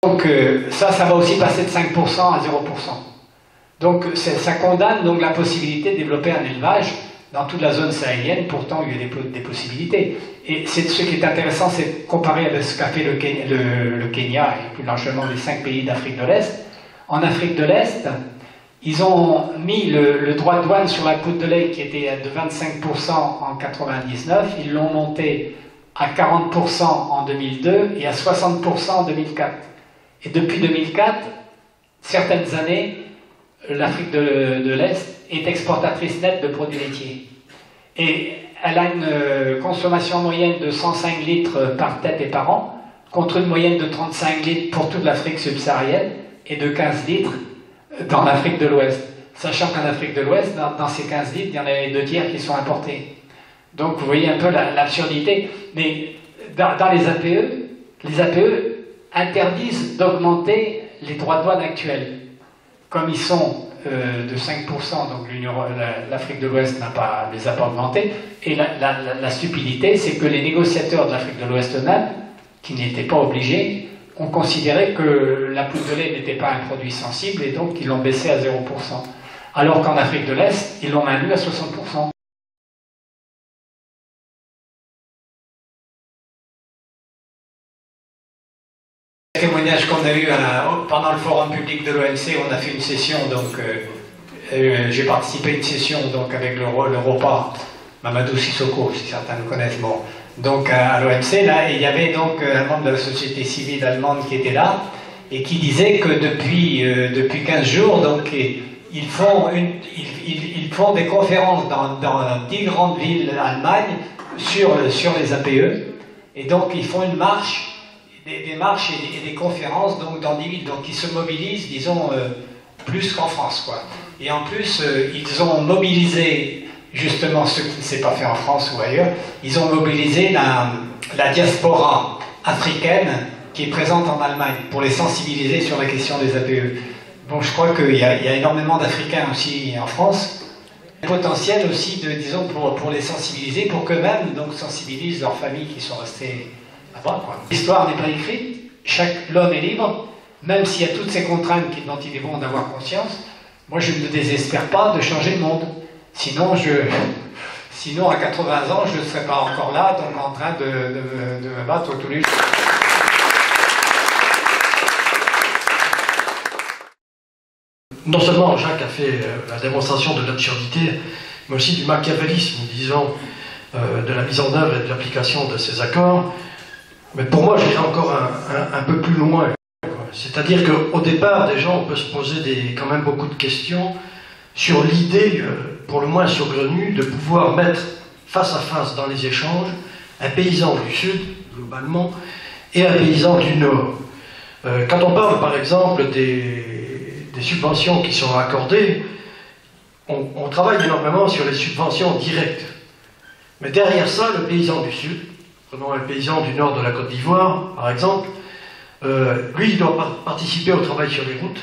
Donc ça va aussi passer de 5% à 0%. Donc ça condamne donc la possibilité de développer un élevage dans toute la zone sahélienne, pourtant il y a des possibilités. Et ce qui est intéressant, c'est de comparer avec ce qu'a fait le Kenya et plus largement les 5 pays d'Afrique de l'Est. En Afrique de l'Est, ils ont mis le droit de douane sur la poudre de lait qui était de 25% en 1999, ils l'ont monté à 40% en 2002 et à 60% en 2004. Et depuis 2004, certaines années, l'Afrique de l'Est est exportatrice nette de produits laitiers. Et elle a une consommation moyenne de 105 litres par tête et par an, contre une moyenne de 35 litres pour toute l'Afrique subsaharienne et de 15 litres dans l'Afrique de l'Ouest. Sachant qu'en Afrique de l'Ouest, dans ces 15 litres, il y en a les 2 tiers qui sont importés. Donc vous voyez un peu l'absurdité. Mais dans les APE interdisent d'augmenter les droits de douane actuels. Comme ils sont de 5%, donc l'Afrique de l'Ouest ne les a pas augmentés. Et la stupidité, c'est que les négociateurs de l'Afrique de l'Ouest eux-mêmes, qui n'étaient pas obligés, ont considéré que la poudre de lait n'était pas un produit sensible et donc ils l'ont baissé à 0%. Alors qu'en Afrique de l'Est, ils l'ont maintenu à 60%. Le témoignage qu'on a eu pendant le forum public de l'OMC, on a fait une session, donc j'ai participé à une session donc, avec le ROPA, Mamadou Sissoko, si certains le connaissent, bon, donc à l'OMC, là, et il y avait donc un membre de la société civile allemande qui était là, et qui disait que depuis 15 jours, donc, ils font des conférences dans 10 grandes villes d'Allemagne sur les APE, et donc ils font une marche, des marches et des conférences donc, dans 10 villes, donc ils se mobilisent, disons, plus qu'en France, quoi. Et en plus, ils ont mobilisé, justement, ce qui ne s'est pas fait en France ou ailleurs, ils ont mobilisé la diaspora africaine qui est présente en Allemagne pour les sensibiliser sur la question des APE. Bon, je crois qu'il y a énormément d'Africains aussi en France. Potentiel aussi, disons, pour les sensibiliser, pour qu'eux-mêmes donc sensibilisent leurs familles qui sont restées là-bas. L'histoire n'est pas écrite, l'homme est libre, même s'il y a toutes ces contraintes dont il est bon d'avoir conscience. Moi, je ne désespère pas de changer le monde. Sinon, à 80 ans, je ne serais pas encore là, donc en train de me battre tous les jours. Non seulement Jacques a fait la démonstration de l'absurdité, mais aussi du machiavélisme, disons, de la mise en œuvre et de l'application de ces accords. Mais pour moi, j'irai encore un peu plus loin. C'est-à-dire qu'au départ, déjà, on peut se poser quand même beaucoup de questions sur l'idée, pour le moins saugrenue, de pouvoir mettre face à face dans les échanges un paysan du Sud, globalement, et un paysan du Nord. Quand on parle, par exemple, des subventions qui sont accordées, on travaille énormément sur les subventions directes. Mais derrière ça, le paysan du Sud, prenons un paysan du Nord de la Côte d'Ivoire, par exemple, lui, il doit participer au travail sur les routes,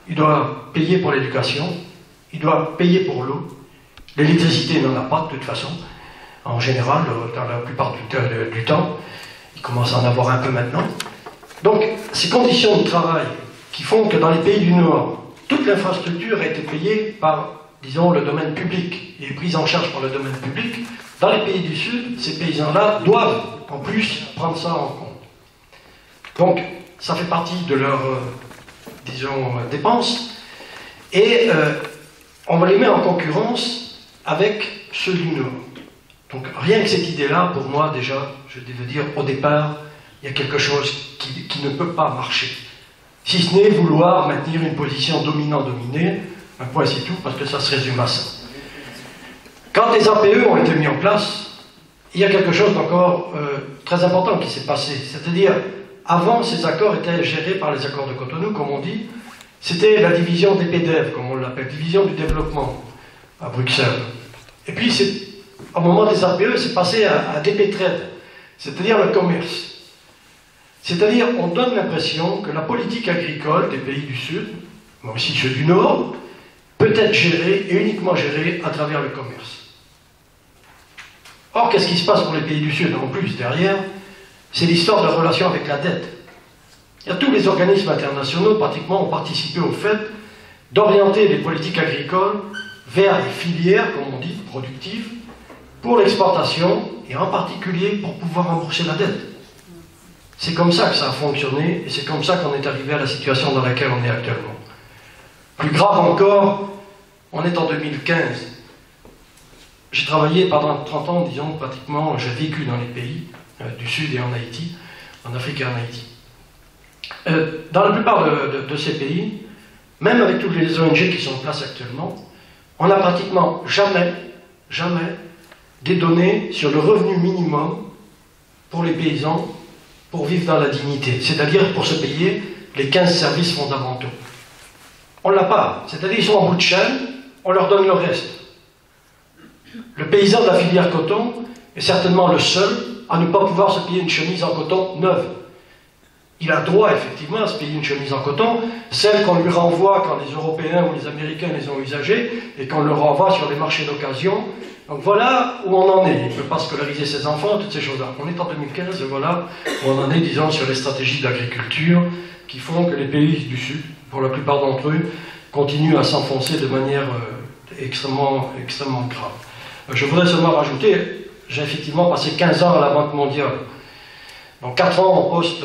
il doit payer pour l'éducation, il doit payer pour l'eau. L'électricité, il n'en a pas de toute façon, en général, dans la plupart du temps. Il commence à en avoir un peu maintenant. Donc, ces conditions de travail qui font que dans les pays du Nord, toute l'infrastructure a été payée par, disons, le domaine public et prise en charge par le domaine public. Dans les pays du Sud, ces paysans-là doivent, en plus, prendre ça en compte. Donc, ça fait partie de leurs, disons, dépenses. Et on les met en concurrence avec ceux du Nord. Donc, rien que cette idée-là, pour moi, déjà, je devais dire, au départ, il y a quelque chose qui ne peut pas marcher. Si ce n'est vouloir maintenir une position dominant-dominée, un point c'est tout, parce que ça se résume à ça. Quand les APE ont été mis en place, il y a quelque chose d'encore très important qui s'est passé. C'est-à-dire, avant, ces accords étaient gérés par les accords de Cotonou, comme on dit. C'était la division des PDEV, comme on l'appelle, division du développement, à Bruxelles. Et puis, au moment des APE, c'est passé à DP-Trade, c'est-à-dire le commerce. C'est-à-dire, on donne l'impression que la politique agricole des pays du Sud, mais aussi ceux du Nord, peut être gérée et uniquement gérée à travers le commerce. Or, qu'est-ce qui se passe pour les pays du Sud? En plus, derrière, c'est l'histoire de la relation avec la dette. Tous les organismes internationaux, pratiquement, ont participé au fait d'orienter les politiques agricoles vers des filières, comme on dit, productives, pour l'exportation, et en particulier pour pouvoir rembourser la dette. C'est comme ça que ça a fonctionné, et c'est comme ça qu'on est arrivé à la situation dans laquelle on est actuellement. Plus grave encore, on est en 2015. J'ai travaillé pendant 30 ans, disons, pratiquement, j'ai vécu dans les pays du Sud et en Haïti, en Afrique et en Haïti. Dans la plupart de ces pays, même avec toutes les ONG qui sont en place actuellement, on n'a pratiquement jamais des données sur le revenu minimum pour les paysans pour vivre dans la dignité, c'est-à-dire pour se payer les 15 services fondamentaux. On ne l'a pas, c'est-à-dire qu'ils sont en bout de chaîne, on leur donne le reste. Le paysan de la filière coton est certainement le seul à ne pas pouvoir se payer une chemise en coton neuve. Il a droit effectivement à se payer une chemise en coton, celle qu'on lui renvoie quand les Européens ou les Américains les ont usagées et qu'on le renvoie sur les marchés d'occasion. Donc voilà où on en est. Il ne peut pas scolariser ses enfants, toutes ces choses-là. On est en 2015 et voilà où on en est, disons, sur les stratégies d'agriculture qui font que les pays du Sud, pour la plupart d'entre eux, continuent à s'enfoncer de manière extrêmement grave. Je voudrais seulement rajouter, j'ai effectivement passé 15 ans à la Banque mondiale. Donc 4 ans en poste,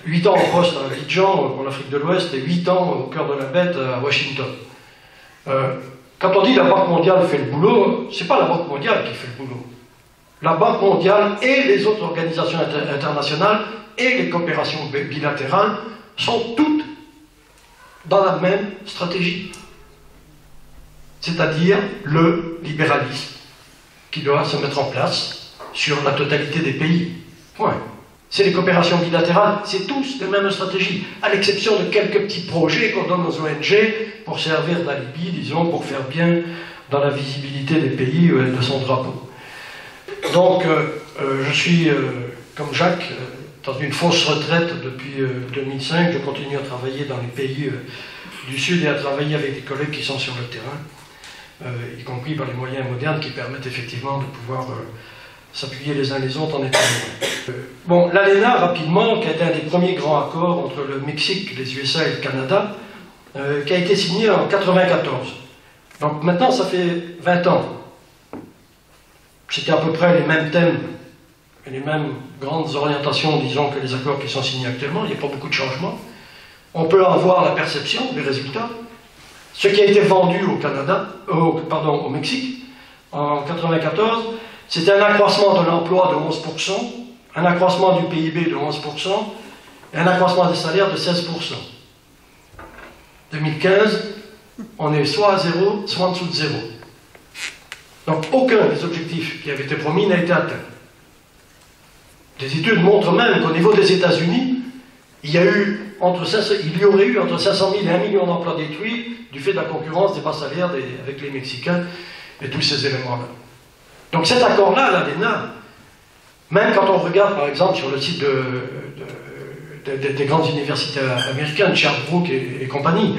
8 ans en poste à Abidjan, pour l'Afrique de l'Ouest, et 8 ans au cœur de la bête à Washington. Quand on dit la Banque mondiale fait le boulot, c'est pas la Banque mondiale qui fait le boulot. La Banque mondiale et les autres organisations internationales et les coopérations bilatérales sont toutes dans la même stratégie. C'est-à-dire le libéralisme qui doit se mettre en place sur la totalité des pays. Point. C'est les coopérations bilatérales, c'est tous les mêmes stratégies, à l'exception de quelques petits projets qu'on donne aux ONG pour servir d'alibi, disons, pour faire bien dans la visibilité des pays de son drapeau. Donc, je suis, comme Jacques, dans une fausse retraite depuis 2005. Je continue à travailler dans les pays du Sud et à travailler avec des collègues qui sont sur le terrain, y compris par les moyens modernes qui permettent effectivement de pouvoir s'appuyer les uns les autres en étant bon, l'ALENA, rapidement, qui a été un des premiers grands accords entre le Mexique, les USA et le Canada, qui a été signé en 1994. Donc maintenant, ça fait 20 ans. C'était à peu près les mêmes thèmes et les mêmes grandes orientations, disons, que les accords qui sont signés actuellement. Il n'y a pas beaucoup de changements. On peut en voir la perception des résultats. Ce qui a été vendu au Canada, au Mexique, en 1994, c'était un accroissement de l'emploi de 11%, un accroissement du PIB de 11% et un accroissement des salaires de 16%. 2015, on est soit à zéro, soit en dessous de zéro. Donc aucun des objectifs qui avaient été promis n'a été atteint. Des études montrent même qu'au niveau des États-Unis, il y aurait eu entre 500 000 et 1 million d'emplois détruits du fait de la concurrence des bas salaires avec les Mexicains et tous ces éléments-là. Donc cet accord-là, l'ALENA, même quand on regarde par exemple sur le site des grandes universités américaines, Sherbrooke et compagnie,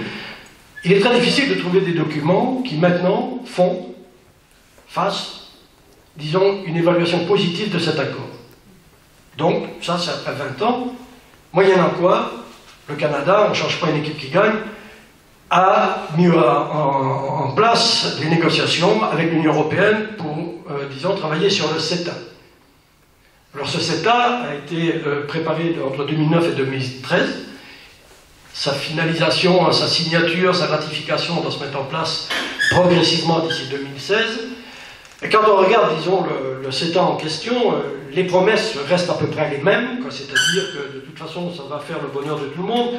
il est très difficile de trouver des documents qui maintenant fassent, disons, une évaluation positive de cet accord. Donc, ça c'est après 20 ans, moyennant quoi, le Canada, on ne change pas une équipe qui gagne, a mis en place des négociations avec l'Union européenne pour, disons, travailler sur le CETA. Alors ce CETA a été préparé entre 2009 et 2013. Sa finalisation, sa signature, sa ratification doit se mettre en place progressivement d'ici 2016. Et quand on regarde, disons, le CETA en question, les promesses restent à peu près les mêmes, c'est-à-dire que de toute façon, ça va faire le bonheur de tout le monde.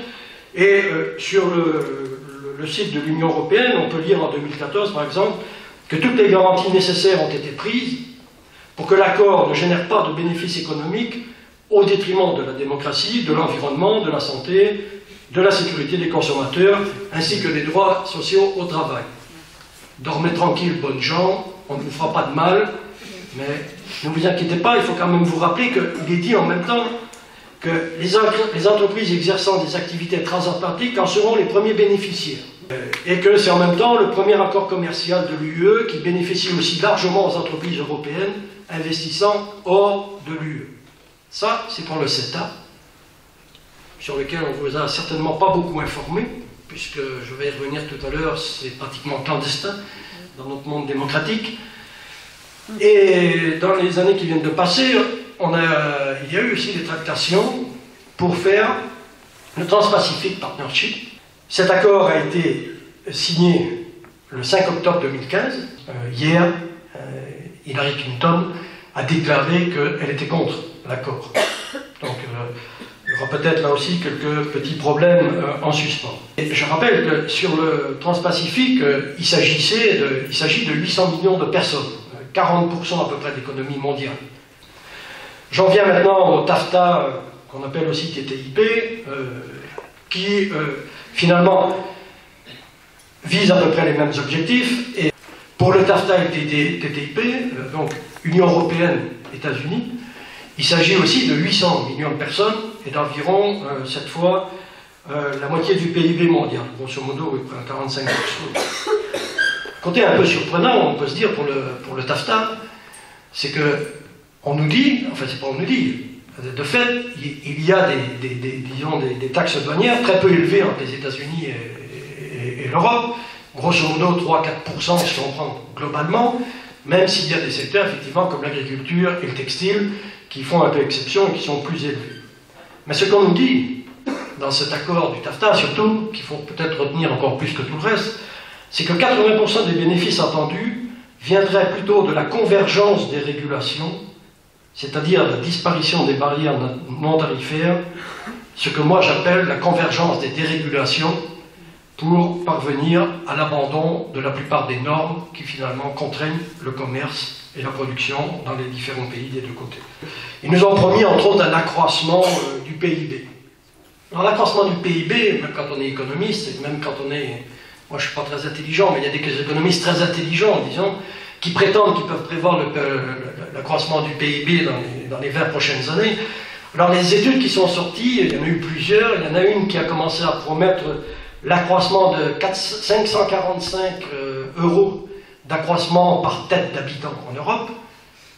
Et sur le site de l'Union européenne, on peut lire en 2014, par exemple, que toutes les garanties nécessaires ont été prises pour que l'accord ne génère pas de bénéfices économiques au détriment de la démocratie, de l'environnement, de la santé, de la sécurité des consommateurs, ainsi que des droits sociaux au travail. Dormez tranquille, bonnes gens, on ne vous fera pas de mal, mais ne vous inquiétez pas, il faut quand même vous rappeler qu'il est dit en même temps que les entreprises exerçant des activités transatlantiques en seront les premiers bénéficiaires. Et que c'est en même temps le premier accord commercial de l'UE qui bénéficie aussi largement aux entreprises européennes investissant hors de l'UE. Ça, c'est pour le CETA, sur lequel on ne vous a certainement pas beaucoup informé, puisque je vais y revenir tout à l'heure, c'est pratiquement clandestin. dans notre monde démocratique. Et dans les années qui viennent de passer, il y a eu aussi des tractations pour faire le Trans-Pacific Partnership. Cet accord a été signé le 5 octobre 2015. Hier, Hillary Clinton a déclaré qu'elle était contre l'accord. Donc, il y aura peut-être là aussi quelques petits problèmes en suspens. Et je rappelle que sur le Trans-Pacifique, il s'agit de 800 millions de personnes, 40% à peu près de l'économie mondiale. J'en viens maintenant au TAFTA, qu'on appelle aussi TTIP, qui finalement vise à peu près les mêmes objectifs. Et pour le TAFTA et le TTIP, donc Union Européenne, États-Unis, il s'agit aussi de 800 millions de personnes et d'environ, cette fois, la moitié du PIB mondial, grosso modo, 45%. Côté un peu surprenant, on peut se dire pour le TAFTA, c'est que on nous dit, enfin c'est pas on nous dit, de fait, il y a des taxes douanières très peu élevées entre les États-Unis et l'Europe, grosso modo 3-4% si on prend globalement, même s'il y a des secteurs effectivement comme l'agriculture et le textile qui font un peu exception et qui sont plus élevés. Mais ce qu'on nous dit dans cet accord du TAFTA, surtout, qu'il faut peut-être retenir encore plus que tout le reste, c'est que 80% des bénéfices attendus viendraient plutôt de la convergence des régulations, c'est-à-dire la disparition des barrières non tarifaires, ce que moi j'appelle la convergence des dérégulations, pour parvenir à l'abandon de la plupart des normes qui finalement contraignent le commerce et la production dans les différents pays des deux côtés. Ils nous ont promis entre autres un accroissement du PIB. Alors l'accroissement du PIB, même quand on est économiste, et même quand on est... Moi je ne suis pas très intelligent, mais il y a des économistes très intelligents, disons, qui prétendent qu'ils peuvent prévoir l'accroissement du PIB dans les 20 prochaines années. Alors les études qui sont sorties, il y en a eu plusieurs, il y en a une qui a commencé à promettre l'accroissement de 545 € d'accroissement par tête d'habitant en Europe.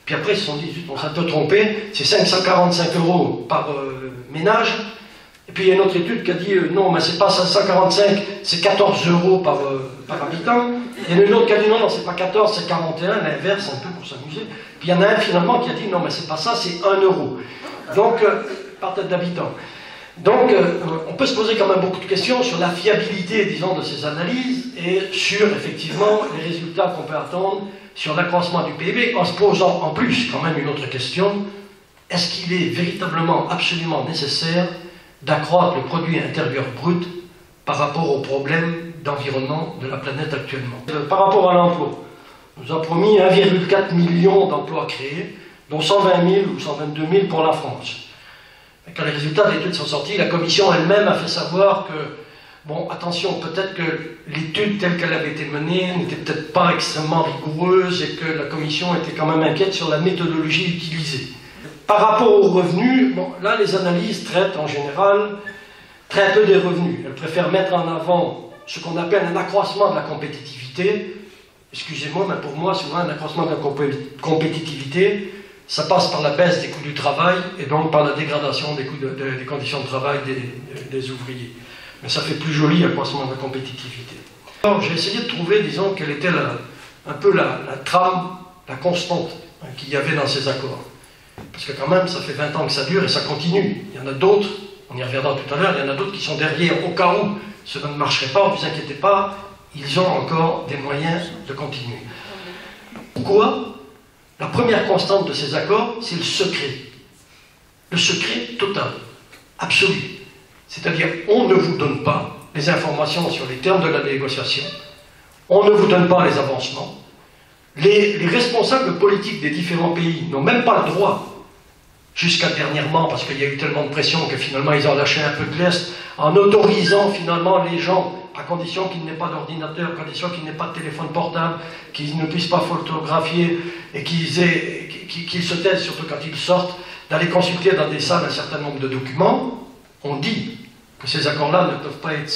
Puis après, ils se sont dit, on s'est un peu trompé, c'est 545 € par ménage. Et puis il y a une autre étude qui a dit, non, mais c'est pas 545, c'est 14 € par habitant. Il y en a une autre qui a dit, non, c'est pas 14, c'est 41, l'inverse, un peu pour s'amuser. Puis il y en a un finalement qui a dit, non, mais c'est pas ça, c'est 1 €. Donc, par tête d'habitant. Donc, on peut se poser quand même beaucoup de questions sur la fiabilité, disons, de ces analyses et sur, effectivement, les résultats qu'on peut attendre sur l'accroissement du PIB, en se posant en plus quand même une autre question. Est-ce qu'il est véritablement, absolument nécessaire d'accroître le produit intérieur brut par rapport aux problèmes d'environnement de la planète actuellement? Par rapport à l'emploi, on nous a promis 1,4 million d'emplois créés, dont 120 000 ou 122 000 pour la France. Quand les résultats de l'étude sont sortis, la Commission elle-même a fait savoir que, bon, attention, peut-être que l'étude telle qu'elle avait été menée n'était peut-être pas extrêmement rigoureuse et que la Commission était quand même inquiète sur la méthodologie utilisée. Par rapport aux revenus, bon, là, les analyses traitent en général très peu des revenus. Elles préfèrent mettre en avant ce qu'on appelle un accroissement de la compétitivité. Excusez-moi, mais pour moi, souvent, un accroissement de la compétitivité, ça passe par la baisse des coûts du travail et donc par la dégradation des conditions de travail des ouvriers. Mais ça fait plus joli accroissement de la compétitivité. Alors j'ai essayé de trouver, disons, quelle était un peu la trame, la constante qu'il y avait dans ces accords. Parce que quand même, ça fait 20 ans que ça dure et ça continue. Il y en a d'autres, on y reviendra tout à l'heure, il y en a d'autres qui sont derrière au cas où cela ne marcherait pas, ne vous inquiétez pas, ils ont encore des moyens de continuer. Pourquoi ? La première constante de ces accords, c'est le secret. Le secret total, absolu. C'est-à-dire, on ne vous donne pas les informations sur les termes de la négociation, on ne vous donne pas les avancements. Les responsables politiques des différents pays n'ont même pas le droit, jusqu'à dernièrement, parce qu'il y a eu tellement de pression que finalement ils ont lâché un peu de l'Est, en autorisant finalement les gens, à condition qu'ils n'aient pas d'ordinateur, à condition qu'ils n'aient pas de téléphone portable, qu'ils ne puissent pas photographier et qu'ils se taisent, surtout quand ils sortent, d'aller consulter dans des salles un certain nombre de documents. On dit que ces accords-là ne peuvent pas être,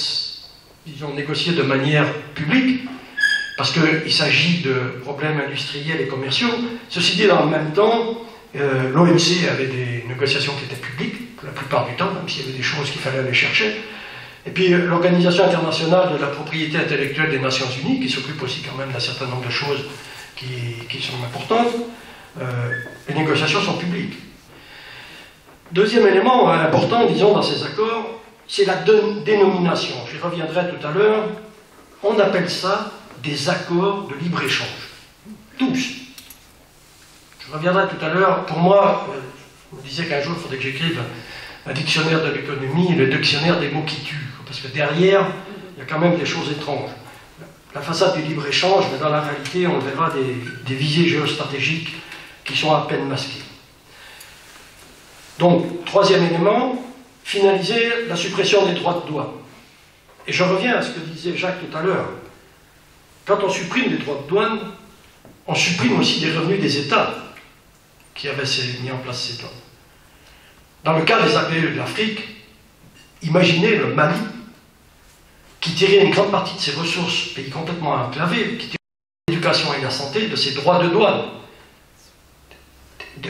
disons, négociés de manière publique, parce qu'il s'agit de problèmes industriels et commerciaux. Ceci dit, dans le même temps, l'OMC avait des négociations qui étaient publiques, la plupart du temps, même s'il y avait des choses qu'il fallait aller chercher. Et puis l'Organisation internationale de la propriété intellectuelle des Nations Unies, qui s'occupe aussi quand même d'un certain nombre de choses qui sont importantes. Les négociations sont publiques. Deuxième élément important, disons, dans ces accords, c'est la dénomination. J'y reviendrai tout à l'heure. On appelle ça des accords de libre-échange. Tous. Je reviendrai tout à l'heure. Pour moi, je me disais qu'un jour, il faudrait que j'écrive un dictionnaire de l'économie, le dictionnaire des mots qui tuent. Parce que derrière, il y a quand même des choses étranges. La façade du libre-échange, mais dans la réalité, on verra des visées géostratégiques qui sont à peine masquées. Donc, troisième élément, finaliser la suppression des droits de douane. Et je reviens à ce que disait Jacques tout à l'heure. Quand on supprime les droits de douane, on supprime aussi des revenus des États qui avaient mis en place ces douanes. Dans le cas des APE de l'Afrique, imaginez le Mali qui tirait une grande partie de ses ressources, pays complètement enclavé, qui tirait l'éducation et la santé de ses droits de douane.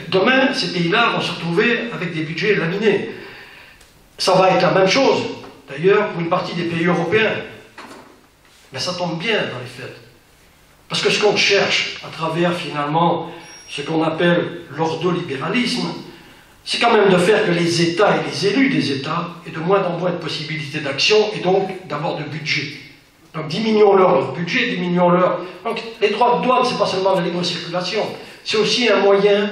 Demain, ces pays-là vont se retrouver avec des budgets laminés. Ça va être la même chose, d'ailleurs, pour une partie des pays européens. Mais ça tombe bien dans les faits. Parce que ce qu'on cherche à travers, finalement, ce qu'on appelle l'ordolibéralisme, c'est quand même de faire que les États et les élus des États aient de moins en moins de possibilités d'action et donc d'avoir de budget. Donc diminuons leur budget, diminuons-leur... Donc les droits de douane, c'est pas seulement la libre circulation, c'est aussi un moyen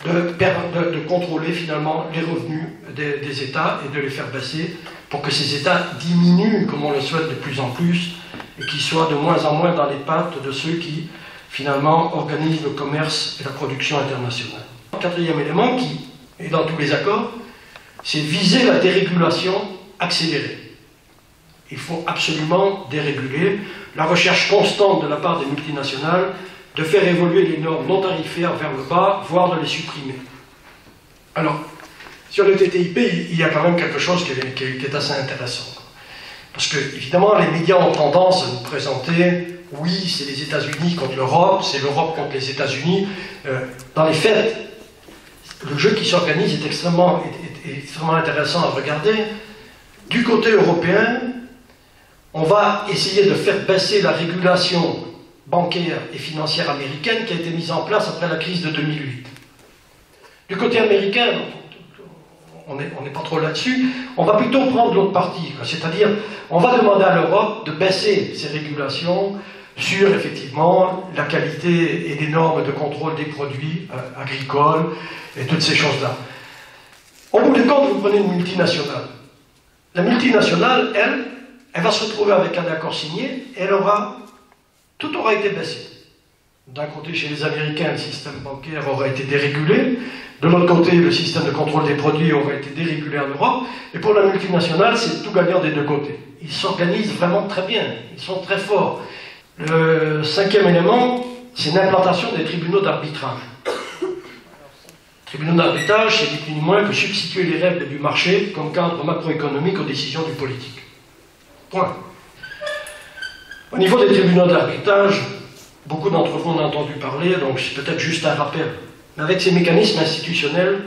de contrôler finalement les revenus des États et de les faire baisser pour que ces États diminuent, comme on le souhaite de plus en plus, et qu'ils soient de moins en moins dans les pattes de ceux qui finalement organisent le commerce et la production internationale. Quatrième élément qui est dans tous les accords, c'est viser la dérégulation accélérée. Il faut absolument déréguler. La recherche constante de la part des multinationales de faire évoluer les normes non tarifaires vers le bas, voire de les supprimer. Alors, sur le TTIP, il y a quand même quelque chose qui est assez intéressant. Parce que, évidemment, les médias ont tendance à nous présenter, oui, c'est les États-Unis contre l'Europe, c'est l'Europe contre les États-Unis. Dans les faits, le jeu qui s'organise est extrêmement intéressant à regarder. Du côté européen, on va essayer de faire baisser la régulation bancaire et financière américaine qui a été mise en place après la crise de 2008. Du côté américain, on n'est pas trop là-dessus, on va plutôt prendre l'autre partie, c'est-à-dire on va demander à l'Europe de baisser ses régulations sur effectivement la qualité et les normes de contrôle des produits agricoles et toutes ces choses-là. Au bout du compte, vous prenez une multinationale. La multinationale, elle va se retrouver avec un accord signé et tout aura été baissé. D'un côté, chez les Américains, le système bancaire aura été dérégulé. De l'autre côté, le système de contrôle des produits aura été dérégulé en Europe. Et pour la multinationale, c'est tout gagnant des deux côtés. Ils s'organisent vraiment très bien. Ils sont très forts. Le cinquième élément, c'est l'implantation des tribunaux d'arbitrage. Tribunaux d'arbitrage, c'est ni plus ni moins que substituer les règles du marché comme cadre macroéconomique aux décisions du politique. Point. Au niveau des tribunaux d'arbitrage, beaucoup d'entre vous en ont entendu parler, donc c'est peut-être juste un rappel. Mais avec ces mécanismes institutionnels,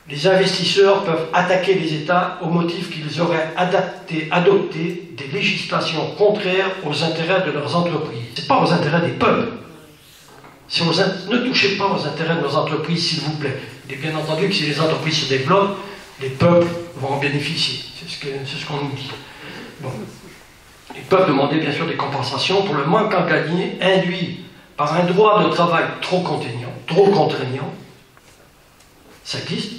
les investisseurs peuvent attaquer les États au motif qu'ils auraient adopté des législations contraires aux intérêts de leurs entreprises. Ce n'est pas aux intérêts des peuples. Ne touchez pas aux intérêts de nos entreprises, s'il vous plaît. Il est bien entendu que si les entreprises se développent, les peuples vont en bénéficier. C'est ce qu'on nous dit. Bon. Ils peuvent demander bien sûr des compensations pour le manque à gagner induit par un droit de travail trop contraignant. Ça existe.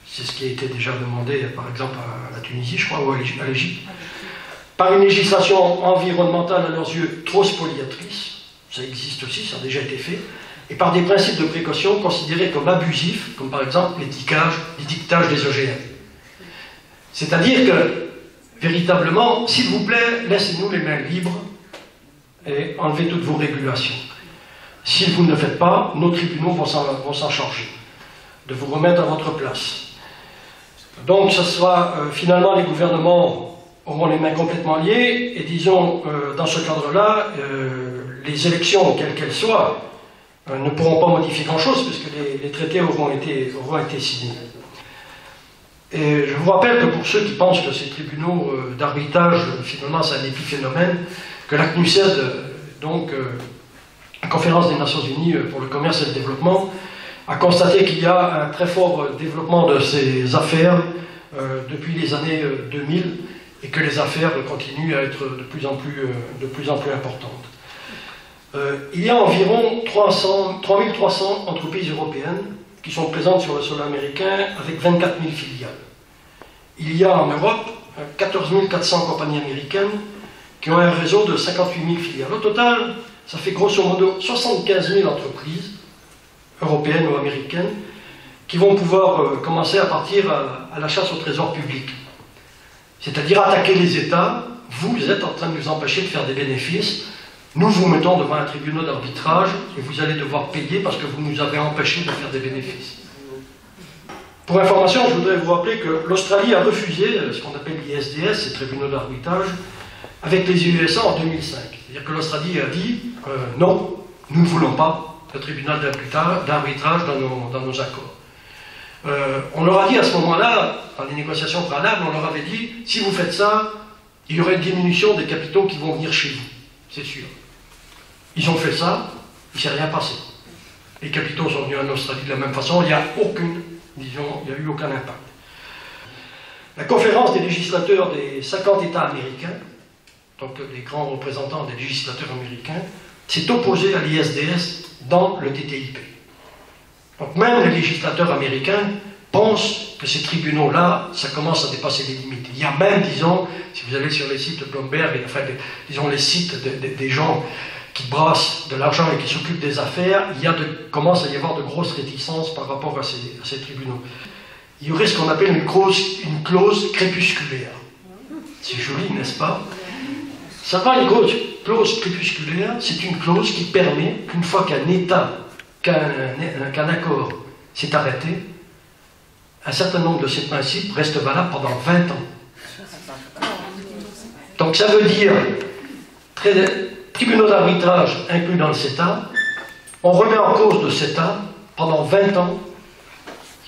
C'est ce qui a été déjà demandé par exemple à la Tunisie, je crois, ou à l'Égypte. Par une législation environnementale à leurs yeux trop spoliatrice, ça existe aussi, ça a déjà été fait, et par des principes de précaution considérés comme abusifs, comme par exemple l'étiquetage des OGM. C'est-à-dire que véritablement, s'il vous plaît, laissez-nous les mains libres et enlevez toutes vos régulations. Si vous ne le faites pas, nos tribunaux vont s'en charger, de vous remettre à votre place. Donc, ce sera finalement les gouvernements auront les mains complètement liées, et disons, dans ce cadre-là, les élections, quelles qu'elles soient, ne pourront pas modifier grand-chose, puisque les traités auront été signés. Et je vous rappelle que pour ceux qui pensent que ces tribunaux d'arbitrage, finalement, c'est un épiphénomène, que la CNUSED, donc la Conférence des Nations Unies pour le commerce et le développement, a constaté qu'il y a un très fort développement de ces affaires depuis les années 2000 et que les affaires continuent à être de plus en plus importantes. Il y a environ 3300 entreprises européennes qui sont présentes sur le sol américain avec 24 000 filiales. Il y a en Europe 14 400 compagnies américaines qui ont un réseau de 58 000 filiales. Au total, ça fait grosso modo 75 000 entreprises européennes ou américaines qui vont pouvoir commencer à partir à la chasse au trésor public. C'est-à-dire attaquer les États. Vous êtes en train de nous empêcher de faire des bénéfices. Nous vous mettons devant un tribunal d'arbitrage et vous allez devoir payer parce que vous nous avez empêchés de faire des bénéfices. Pour information, je voudrais vous rappeler que l'Australie a refusé ce qu'on appelle l'ISDS, ces tribunaux d'arbitrage, avec les USA en 2005. C'est-à-dire que l'Australie a dit non, nous ne voulons pas le tribunal d'arbitrage dans nos accords. On leur a dit à ce moment-là, dans les négociations préalables, on leur avait dit si vous faites ça, il y aurait une diminution des capitaux qui vont venir chez vous, c'est sûr. Ils ont fait ça, il ne s'est rien passé. Les capitaux sont venus en Australie de la même façon, il n'y a eu aucun impact. La conférence des législateurs des 50 États américains, donc les grands représentants des législateurs américains, s'est opposée à l'ISDS dans le TTIP. Donc même les législateurs américains pensent que ces tribunaux-là, ça commence à dépasser les limites. Il y a même, disons, si vous allez sur les sites de Bloomberg, enfin, disons les sites des gens qui brassent de l'argent et qui s'occupent des affaires, commence à y avoir de grosses réticences par rapport à ces tribunaux. Il y aurait ce qu'on appelle une clause crépusculaire. C'est joli, n'est-ce pas? Ça va, une clause crépusculaire, c'est une clause qui permet qu'une fois qu'un accord s'est arrêté, un certain nombre de ces principes restent valables pendant 20 ans. Donc ça veut dire, tribunaux d'arbitrage inclus dans le CETA, on remet en cause le CETA pendant 20 ans,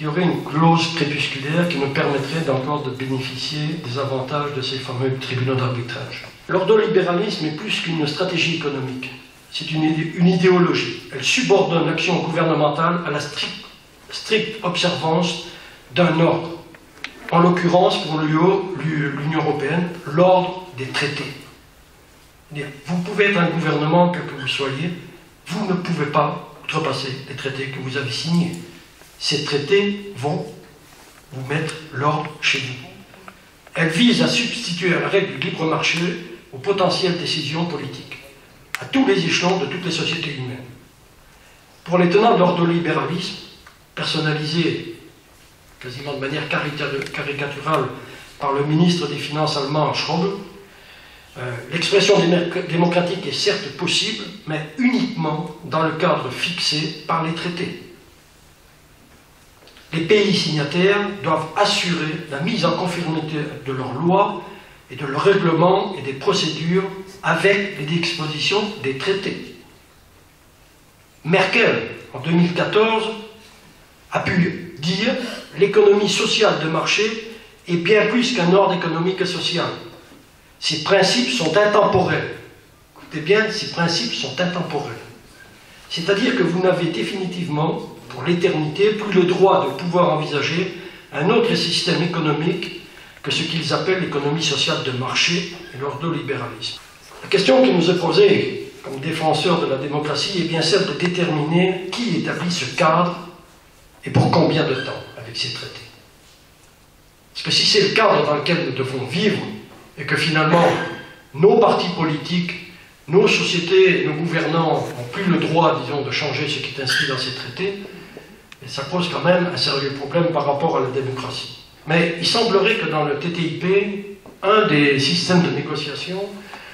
il y aurait une clause crépusculaire qui nous permettrait encore de bénéficier des avantages de ces fameux tribunaux d'arbitrage. L'ordolibéralisme est plus qu'une stratégie économique, c'est une idéologie. Elle subordonne l'action gouvernementale à la stricte observance d'un ordre. En l'occurrence, pour l'Union européenne, l'ordre des traités. Vous pouvez être un gouvernement, quel que vous soyez, vous ne pouvez pas outrepasser les traités que vous avez signés. Ces traités vont vous mettre l'ordre chez vous. Elle vise à substituer à la règle du libre marché aux potentielles décisions politiques, à tous les échelons de toutes les sociétés humaines. Pour les tenants de l'ordolibéralisme, personnalisé quasiment de manière caricaturale par le ministre des Finances allemand Schäuble, l'expression démocratique est certes possible, mais uniquement dans le cadre fixé par les traités. Les pays signataires doivent assurer la mise en conformité de leurs lois et de leurs règlements et des procédures avec les dispositions des traités. Merkel, en 2014, a pu dire « l'économie sociale de marché est bien plus qu'un ordre économique et social. Ces principes sont intemporels. » Écoutez bien, ces principes sont intemporels. C'est-à-dire que vous n'avez définitivement, pour l'éternité, plus le droit de pouvoir envisager un autre système économique que ce qu'ils appellent l'économie sociale de marché et l'ordolibéralisme. La question qui nous est posée comme défenseurs de la démocratie est bien celle de déterminer qui établit ce cadre et pour combien de temps avec ces traités. Parce que si c'est le cadre dans lequel nous devons vivre et que finalement nos partis politiques, nos sociétés, nos gouvernants n'ont plus le droit, disons, de changer ce qui est inscrit dans ces traités, et ça pose quand même un sérieux problème par rapport à la démocratie. Mais il semblerait que dans le TTIP, un des systèmes de négociation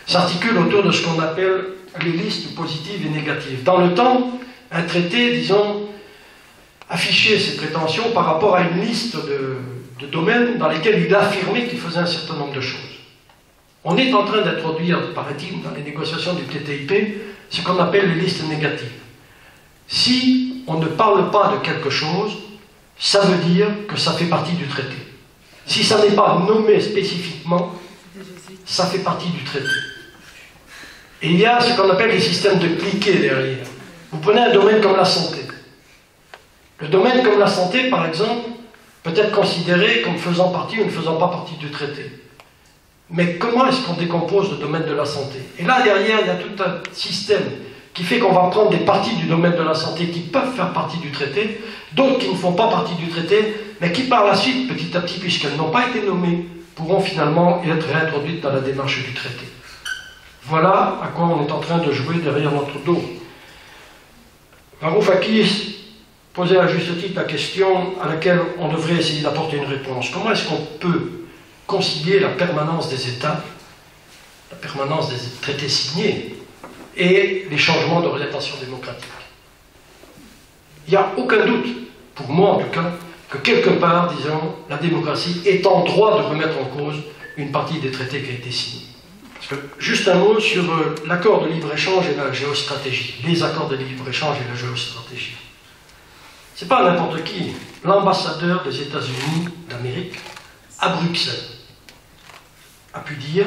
s'articule autour de ce qu'on appelle les listes positives et négatives. Dans le temps, un traité, disons, affichait ses prétentions par rapport à une liste de domaines dans lesquels il affirmait qu'il faisait un certain nombre de choses. On est en train d'introduire, paraît-il, dans les négociations du TTIP, ce qu'on appelle les listes négatives. Si on ne parle pas de quelque chose, ça veut dire que ça fait partie du traité. Si ça n'est pas nommé spécifiquement, ça fait partie du traité. Et il y a ce qu'on appelle les systèmes de cliquet derrière. Vous prenez un domaine comme la santé. Le domaine comme la santé, par exemple, peut être considéré comme faisant partie ou ne faisant pas partie du traité. Mais comment est-ce qu'on décompose le domaine de la santé? Et là, derrière, il y a tout un système qui fait qu'on va prendre des parties du domaine de la santé qui peuvent faire partie du traité, d'autres qui ne font pas partie du traité, mais qui par la suite, petit à petit, puisqu'elles n'ont pas été nommées, pourront finalement être réintroduites dans la démarche du traité. Voilà à quoi on est en train de jouer derrière notre dos. Varoufakis posait à juste titre la question à laquelle on devrait essayer d'apporter une réponse. Comment est-ce qu'on peut concilier la permanence des États, la permanence des traités signés, et les changements d'orientation démocratique? Il n'y a aucun doute, pour moi en tout cas, que quelque part, disons, la démocratie est en droit de remettre en cause une partie des traités qui a été signés. Juste un mot sur l'accord de libre-échange et la géostratégie. Les accords de libre-échange et la géostratégie. C'est pas n'importe qui. L'ambassadeur des États-Unis d'Amérique à Bruxelles a pu dire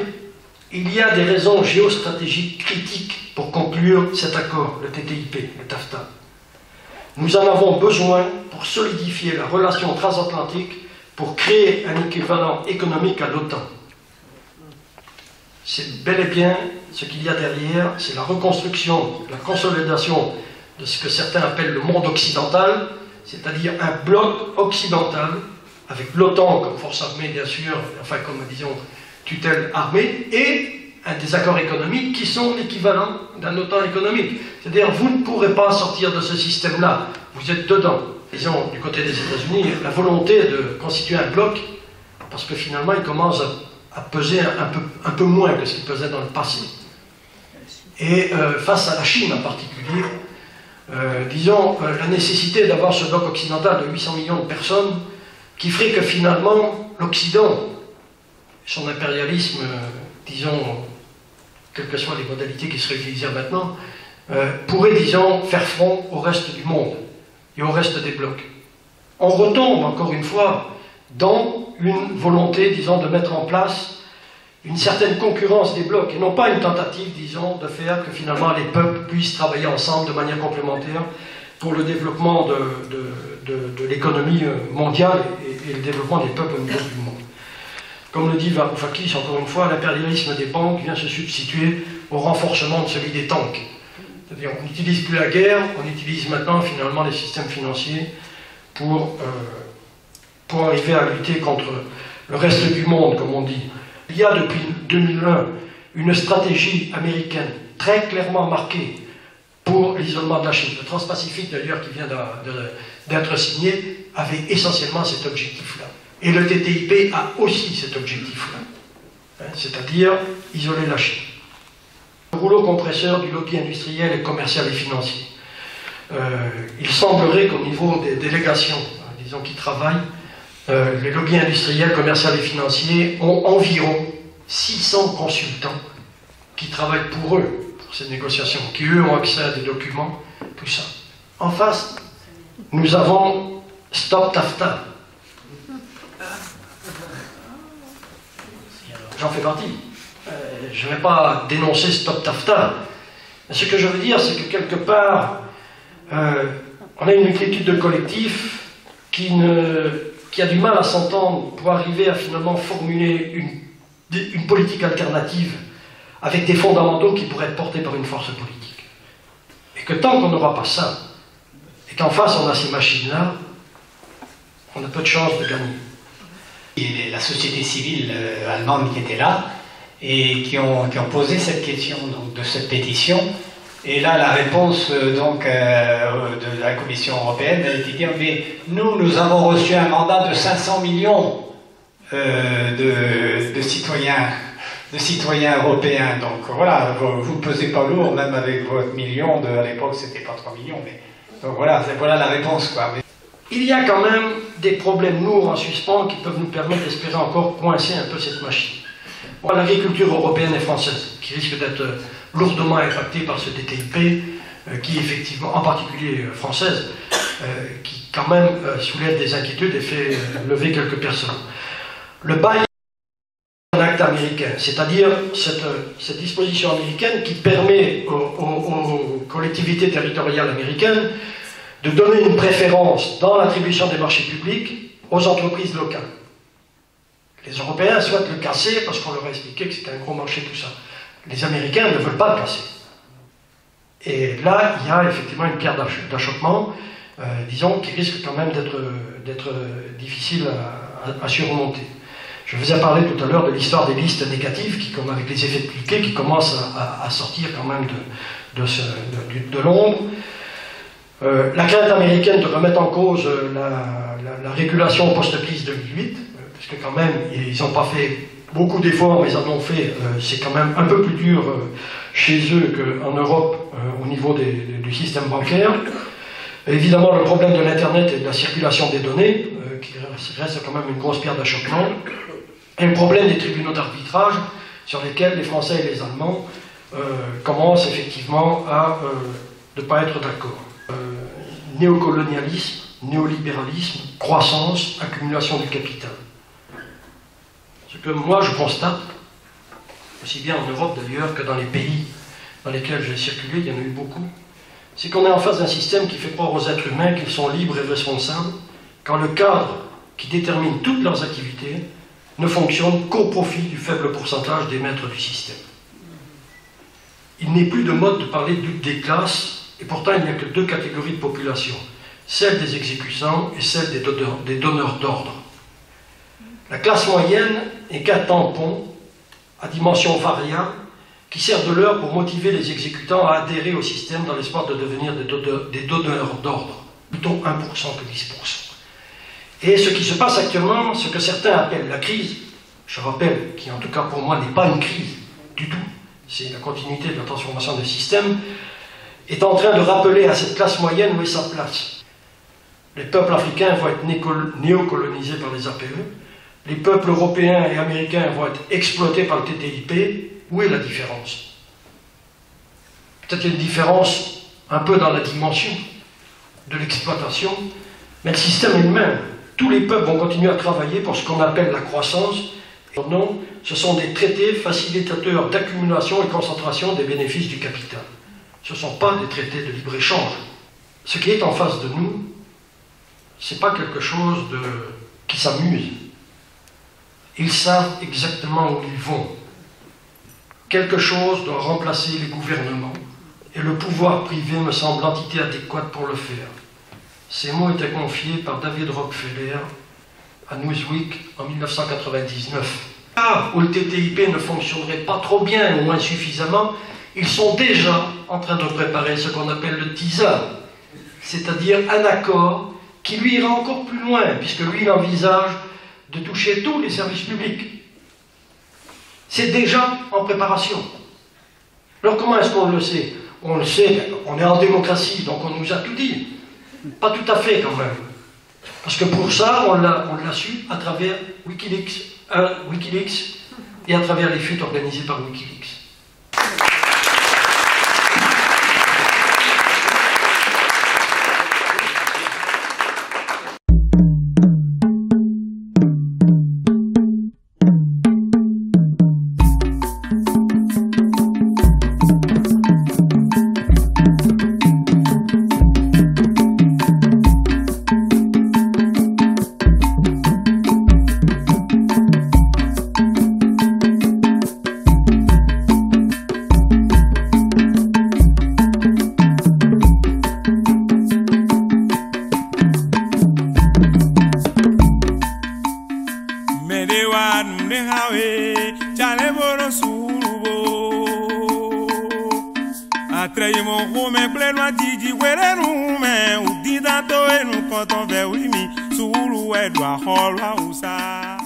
il y a des raisons géostratégiques critiques pour conclure cet accord, le TTIP, le TAFTA. Nous en avons besoin pour solidifier la relation transatlantique, pour créer un équivalent économique à l'OTAN. C'est bel et bien ce qu'il y a derrière, c'est la reconstruction, la consolidation de ce que certains appellent le monde occidental, c'est-à-dire un bloc occidental, avec l'OTAN comme force armée bien sûr, enfin comme disons tutelle armée, et des accords économiques qui sont l'équivalent d'un OTAN économique. C'est-à-dire vous ne pourrez pas sortir de ce système-là, vous êtes dedans. Disons du côté des États-Unis, la volonté de constituer un bloc, parce que finalement il commence à peser un peu moins que ce qu'il pesait dans le passé. Et face à la Chine en particulier, disons, la nécessité d'avoir ce bloc occidental de 800 millions de personnes qui ferait que finalement l'Occident, son impérialisme, disons, quelles que soient les modalités qui seraient utilisées maintenant, pourrait, disons, faire front au reste du monde et au reste des blocs. On retombe, encore une fois, dans une volonté, disons, de mettre en place une certaine concurrence des blocs, et non pas une tentative, disons, de faire que finalement les peuples puissent travailler ensemble de manière complémentaire pour le développement de l'économie mondiale et le développement des peuples au niveau du monde. Comme le dit Varoufakis, encore une fois, l'impérialisme des banques vient se substituer au renforcement de celui des tanks. C'est-à-dire on n'utilise plus la guerre, on utilise maintenant finalement les systèmes financiers pour arriver à lutter contre le reste du monde, comme on dit. Il y a depuis 2001 une stratégie américaine très clairement marquée pour l'isolement de la Chine. Le Transpacifique, d'ailleurs, qui vient d'être signé, avait essentiellement cet objectif-là. Et le TTIP a aussi cet objectif-là, c'est-à-dire isoler la Chine. Le rouleau compresseur du lobby industriel et commercial et financier. Il semblerait qu'au niveau des délégations, disons, qui travaillent, les lobbies industriels, commerciaux et financiers ont environ 600 consultants qui travaillent pour eux, pour ces négociations, qui eux ont accès à des documents, tout ça. En face, nous avons Stop TAFTA. J'en fais partie. Je ne vais pas dénoncer Stop TAFTA. Mais ce que je veux dire, c'est que quelque part, on a une multitude de collectifs qui a du mal à s'entendre pour arriver à finalement formuler une politique alternative avec des fondamentaux qui pourraient être portés par une force politique. Et que tant qu'on n'aura pas ça, et qu'en face on a ces machines-là, on a peu de chances de gagner. Et la société civile allemande qui était là, et qui ont posé cette question donc, de cette pétition. Et là, la réponse donc, de la Commission européenne a été de dire mais nous avons reçu un mandat de 500 millions de citoyens européens. Donc voilà, vous ne pesez pas lourd, même avec votre million, à l'époque c'était pas 3 millions. Mais, donc voilà la réponse. Quoi. Il y a quand même des problèmes lourds en suspens qui peuvent nous permettre d'espérer encore coincer un peu cette machine. L'agriculture européenne et française, qui risque d'être lourdement impactée par ce TTIP, qui effectivement, en particulier française, qui quand même soulève des inquiétudes et fait lever quelques personnes. le bail est un acte américain, c'est-à-dire cette disposition américaine qui permet aux collectivités territoriales américaines de donner une préférence dans l'attribution des marchés publics aux entreprises locales. Les Européens souhaitent le casser parce qu'on leur a expliqué que c'était un gros marché, tout ça. Les Américains ne veulent pas le casser. Et là, il y a effectivement une pierre d'achoppement, disons, qui risque quand même d'être difficile à surmonter. Je vous ai parlé tout à l'heure de l'histoire des listes négatives, qui, comme avec les effets de cliquet, qui commencent à sortir quand même de l'ombre. La crainte américaine de remettre en cause la régulation post-crise 2008, parce que quand même, ils n'ont pas fait beaucoup d'efforts, mais ils en ont fait, c'est quand même un peu plus dur chez eux qu'en Europe au niveau du système bancaire. Évidemment, le problème de l'Internet et de la circulation des données, qui reste quand même une grosse pierre d'achoppement, et le problème des tribunaux d'arbitrage, sur lesquels les Français et les Allemands commencent effectivement à ne pas être d'accord. Néocolonialisme, néolibéralisme, croissance, accumulation du capital. Ce que moi je constate, aussi bien en Europe d'ailleurs que dans les pays dans lesquels j'ai circulé, il y en a eu beaucoup, c'est qu'on est en face d'un système qui fait croire aux êtres humains qu'ils sont libres et responsables, quand le cadre qui détermine toutes leurs activités ne fonctionne qu'au profit du faible pourcentage des maîtres du système. Il n'est plus de mode de parler de lutte des classes, et pourtant il n'y a que deux catégories de population, celle des exécutants et celle des donneurs d'ordre. La classe moyenne est qu'un tampon à dimension variable qui sert de leurre pour motiver les exécutants à adhérer au système dans l'espoir de devenir des donneurs d'ordre, plutôt 1% que 10%. Et ce qui se passe actuellement, ce que certains appellent la crise, je rappelle, qui en tout cas pour moi n'est pas une crise du tout, c'est la continuité de la transformation des systèmes, est en train de rappeler à cette classe moyenne où est sa place. Les peuples africains vont être néocolonisés par les APE, les peuples européens et américains vont être exploités par le TTIP. Où est la différence? Peut-être une différence un peu dans la dimension de l'exploitation, mais le système est le même. Tous les peuples vont continuer à travailler pour ce qu'on appelle la croissance. Non, ce sont des traités facilitateurs d'accumulation et concentration des bénéfices du capital. Ce ne sont pas des traités de libre-échange. Ce qui est en face de nous, ce n'est pas quelque chose qui s'amuse. Ils savent exactement où ils vont. Quelque chose doit remplacer les gouvernements, et le pouvoir privé me semble l'entité adéquate pour le faire. Ces mots étaient confiés par David Rockefeller à Newsweek en 1999. Là où le TTIP ne fonctionnerait pas trop bien, ou moins suffisamment, ils sont déjà en train de préparer ce qu'on appelle le teaser, c'est-à-dire un accord qui lui ira encore plus loin, puisque lui il envisage de toucher tous les services publics. C'est déjà en préparation. Alors comment est-ce qu'on le sait? On le sait, on est en démocratie, donc on nous a tout dit. Pas tout à fait quand même. Parce que pour ça, on l'a su à travers Wikileaks et à travers les fuites organisées par Wikileaks. Suru edwa holwa usa